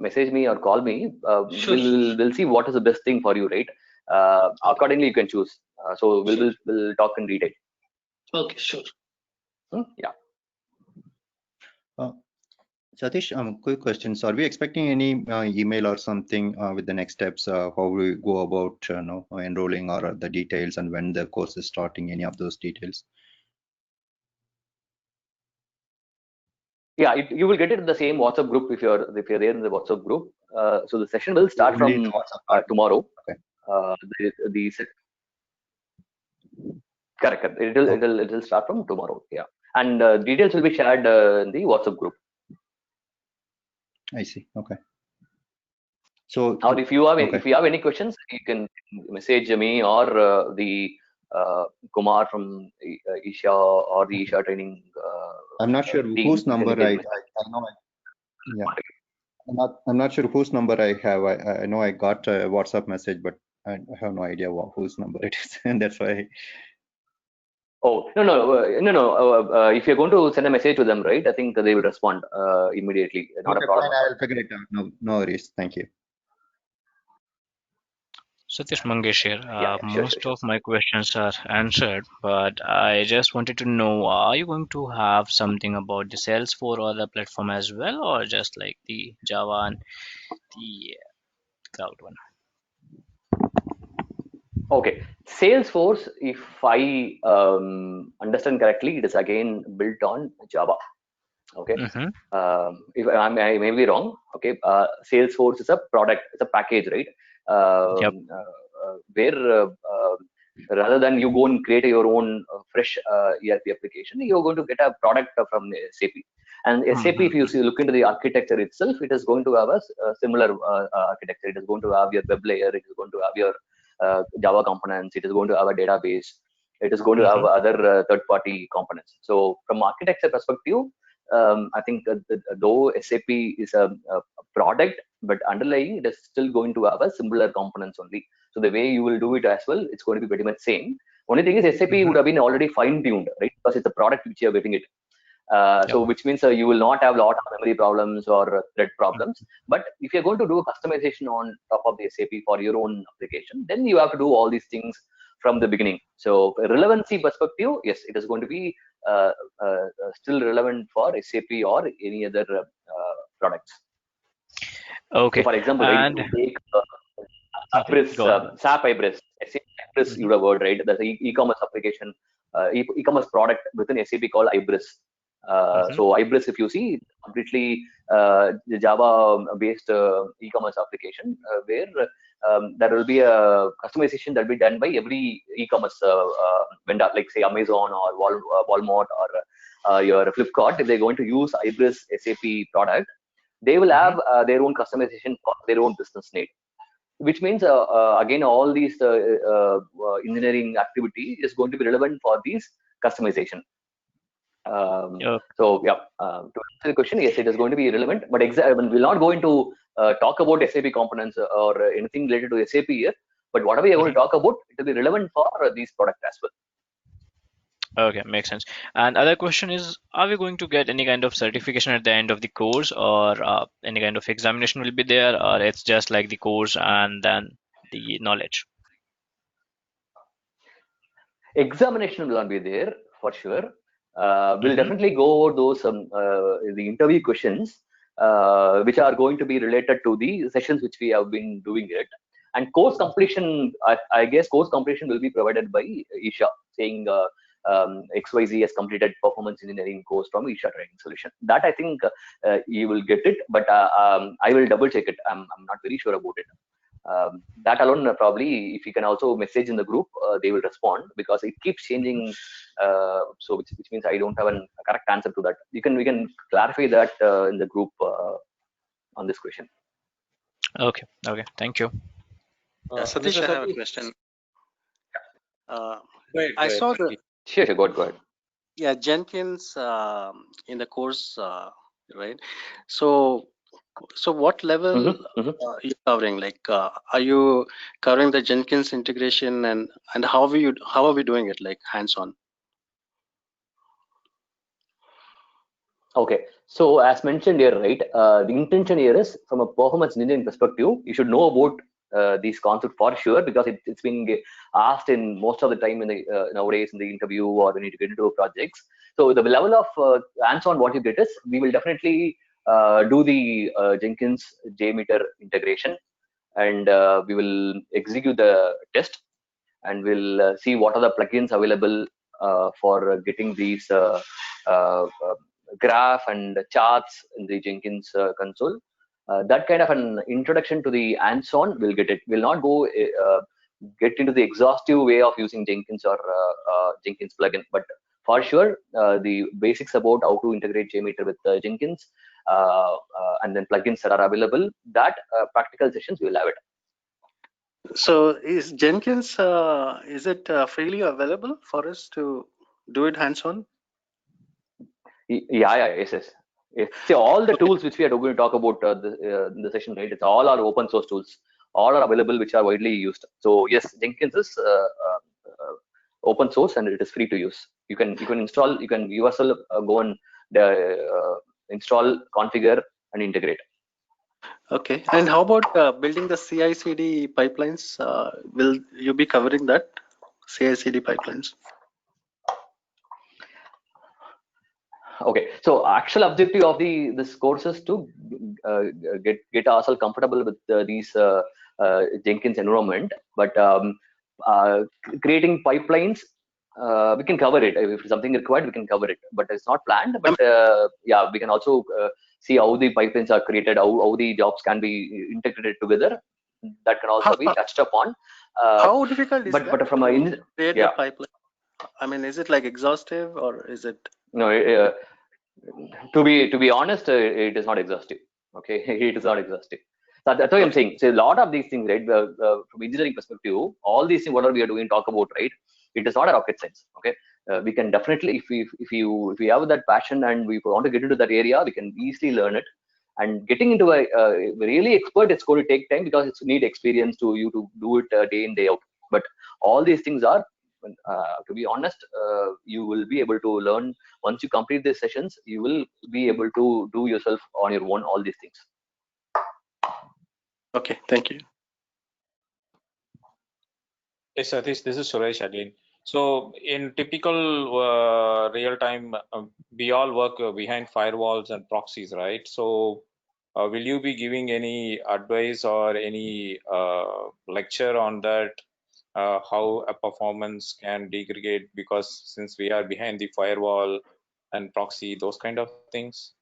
message me or call me. Sure. We'll see what is the best thing for you, right? Accordingly, you can choose. So we'll talk in detail. Okay, sure. Yeah. Satish, quick questions. Are we expecting any email or something with the next steps? How we go about enrolling, or the details, and when the course is starting? Any of those details? Yeah, you will get it in the same WhatsApp group if you're there in the WhatsApp group. So the session will start from tomorrow. Okay. Correct. It'll start from tomorrow. Yeah, and details will be shared in the WhatsApp group. I see. Okay. So, or if you have any questions, you can message me or the Kumar from Isha or the Isha Training. I'm not sure whose number I know. Yeah. I'm not sure whose number I have. I know I got a WhatsApp message, but I have no idea whose number it is, and that's why. Oh, no. If you're going to send a message to them, right, I think they will respond immediately. Not a problem. Fine, I'll figure it out. No worries. Thank you. Satish Mangesh here. Most of my questions are answered, but I just wanted to know, are you going to have something about the Salesforce or the platform as well, or just like the Java and the cloud one? Okay, Salesforce, if I understand correctly, it is again built on Java. Okay, if I may be wrong. Okay, Salesforce is a product, it's a package, right? Where rather than you go and create your own fresh ERP application, you're going to get a product from SAP. And SAP, if you look into the architecture itself, it is going to have a similar architecture. It is going to have your web layer. It is going to have your Java components. It is going to have a database. It is going to have other third-party components. So from architecture perspective, I think though SAP is a product, but underlying it is still going to have a similar components only. So the way you will do it as well, it's going to be pretty much same. Only thing is SAP would have been already fine-tuned, right? Because it's a product which you are getting it. So which means you will not have a lot of memory problems or thread problems. But if you're going to do a customization on top of the SAP for your own application, then you have to do all these things from the beginning. So relevancy perspective, yes, it is going to be still relevant for SAP or any other products. Okay. So for example, right, if you take Ibris, Go on. SAP Ibris, SAP Ibris, you would have heard, right? There's an e-commerce application, e-commerce product within SAP called Ibris. So Ibris, if you see, completely Java-based e-commerce application where there will be a customization that will be done by every e-commerce vendor, like say Amazon or Walmart or your Flipkart. If they're going to use Ibris SAP product, they will have their own customization for their own business need. Which means again all these engineering activity is going to be relevant for these customization. So yeah, to answer the question, yes, it is going to be relevant, but we're not going to talk about SAP components or anything related to SAP here. But whatever you're going to talk about, it will be relevant for these products as well. Okay, makes sense. And other question is, are we going to get any kind of certification at the end of the course, or any kind of examination will be there, or it's just like the course and then the knowledge? Examination will not be there for sure. We'll definitely go over those the interview questions which are going to be related to the sessions which we have been doing it. And course completion, I guess course completion will be provided by Isha, saying XYZ has completed performance engineering course from Isha Training Solution. That I think you will get it, but I will double check it. I'm not very sure about it. That alone, probably, if you can also message in the group, they will respond, because it keeps changing. So which means I don't have a correct answer to that. We can clarify that in the group on this question. Okay. Thank you. Satish, I have a question. I saw the Sure, go ahead. Yeah, Jenkins in the course, right? So what level are you covering? Like, are you covering the Jenkins integration, and how are we doing it, like hands-on? Okay, so as mentioned here, right, the intention here is, from a performance engineering perspective, you should know about these concepts for sure, because it's been asked in most of the time in the nowadays in the interview or when you get into projects. So the level of hands-on what you get is, we will definitely do the Jenkins Jmeter integration, and we will execute the test, and we'll see what are the plugins available for getting these graph and charts in the Jenkins console. That kind of an introduction to the hands-on will get it. We'll not go get into the exhaustive way of using Jenkins or Jenkins plugin, but for sure the basics about how to integrate Jmeter with Jenkins and then plugins that are available, that practical sessions we'll have it. So is Jenkins is it freely available for us to do it hands-on? Yes. See, all the tools which we are going to talk about in the session, right? It's all are open source tools, all are available, which are widely used. So yes, Jenkins is open source and it is free to use. You can install, you can yourself go and install, configure, and integrate. Okay, and how about building the CI/CD pipelines? Will you be covering that, CI/CD pipelines? Okay, so actual objective of this course is to get ourselves comfortable with these Jenkins environment, but creating pipelines, we can cover it. If something required, we can cover it, but it's not planned. But yeah, we can also see how the pipelines are created, how the jobs can be integrated together. That can also be touched upon. How difficult is that? But from a create a pipeline. I mean, is it like exhaustive, or is it? No, to be honest, it is not exhaustive. Okay, it is not exhaustive. That's what I'm saying. So a lot of these things, right, from engineering perspective, all these things, whatever we are doing, talk about, right, it is not a rocket science. Okay, we can definitely, if we have that passion and we want to get into that area, we can easily learn it. And getting into a really expert, it's going to take time, because it's need experience to do it day in, day out. But all these things are, to be honest, you will be able to learn once you complete these sessions. You will be able to do yourself on your own all these things. Okay, thank you. Yes, Satish, this is Suresh again. So in typical real time, we all work behind firewalls and proxies, right? So will you be giving any advice or any lecture on that, how a performance can degrade, because since we are behind the firewall and proxy, those kind of things?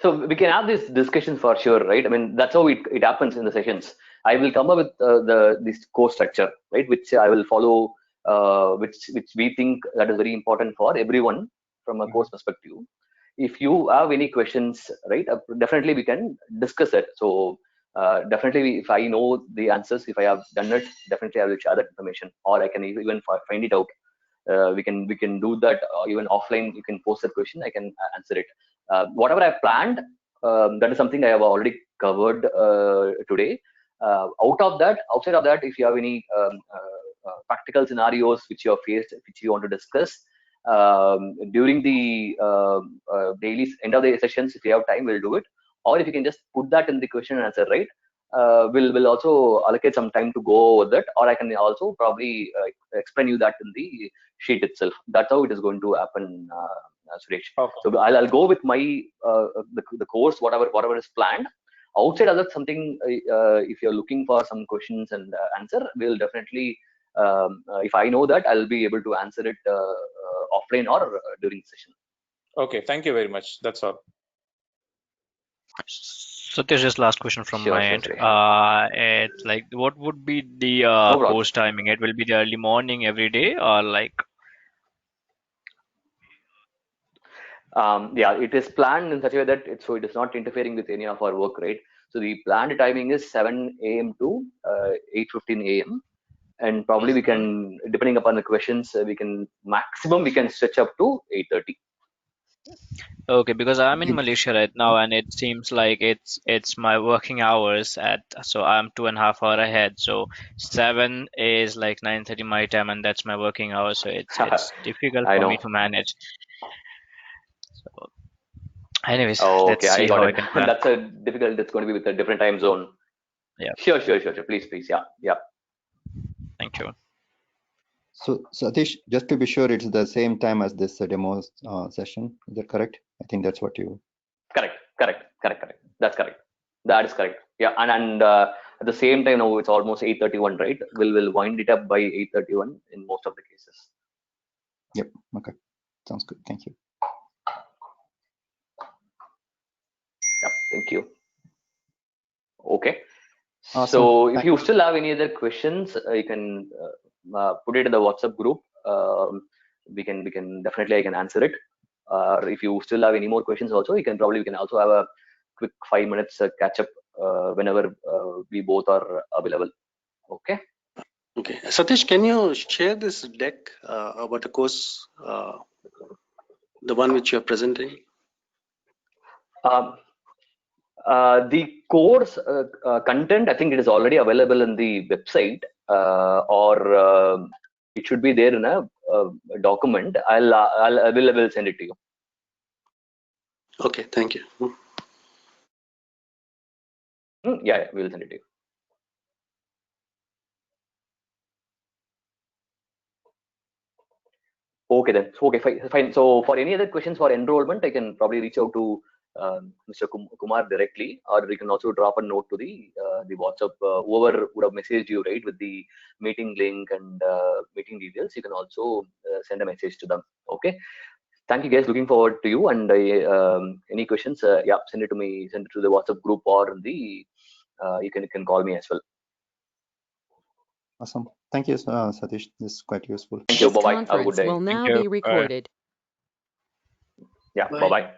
So we can have these discussions for sure, right? I mean, that's how it happens in the sessions. I will come up with this course structure, right, which I will follow, which we think that is very important for everyone from a course perspective. If you have any questions, right, definitely we can discuss it. So definitely, if I know the answers, if I have done it, definitely I will share that information, or I can even find it out. We can do that even offline. You can post that question, I can answer it. Whatever I've planned, that is something I have already covered today. Outside of that, if you have any practical scenarios which you have faced, which you want to discuss during the daily end of the sessions, if you have time, we'll do it. Or if you can just put that in the question and answer, right? We'll also allocate some time to go over that, or I can also probably explain you that in the sheet itself. That's how it is going to happen, Suresh. Okay. So I'll go with my the course, whatever is planned. Outside of that, something if you're looking for some questions and answer, we'll definitely, if I know that, I'll be able to answer it offline or during session. Okay, thank you very much. That's all. So there's just last question from Sure, my sure, end. Suresh. It's like, what would be the No problem. course timing? It will be the early morning every day, or like? Yeah, it is planned in such a way that it is not interfering with any of our work, right? So the planned timing is 7 a.m. to 8:15 a.m. and probably we can, depending upon the questions, we can stretch up to 8:30. Okay, because I'm in Malaysia right now, and it seems like it's my working hours so I'm 2.5 hours ahead. So 7 is like 9:30 my time, and that's my working hours. So it's difficult I for me know. to manage. So, anyways, let's Okay, I see got how I it. can plan. That's a difficult. It's going to be with a different time zone. Yeah. Sure. Please. Yeah. Thank you. So Satish, just to be sure, it's the same time as this demo session. Is that correct? I think that's what you. Correct. That's correct. That is correct. Yeah, and at the same time, now it's almost 8:31, right? We'll wind it up by 8:31 in most of the cases. Yep. Okay. Sounds good. Thank you. Yep. Thank you. Okay. Awesome. So if you still have any other questions, you can put it in the WhatsApp group. We can definitely, I can answer it. If you still have any more questions, also we can also have a quick 5 minutes catch up whenever we both are available. Okay. Okay, Satish, can you share this deck about the course, the one which you're presenting? The course content, I think it is already available in the website, or it should be there in a document. I will send it to you. Okay, thank you. Yeah, we will send it to you. Okay then. Okay, fine. So for any other questions for enrollment, I can probably reach out to Mr. Kumar directly, or you can also drop a note to the WhatsApp. Whoever would have messaged you, right, with the meeting link and meeting details, you can also send a message to them. Okay. Thank you guys. Looking forward to you. And any questions? Yeah, send it to me. Send it to the WhatsApp group, or the you can call me as well. Awesome. Thank you, Satish. This is quite useful. Thank you. This Bye bye. Have a good conference day. will now you. be Bye. recorded. Yeah. Bye. Bye bye.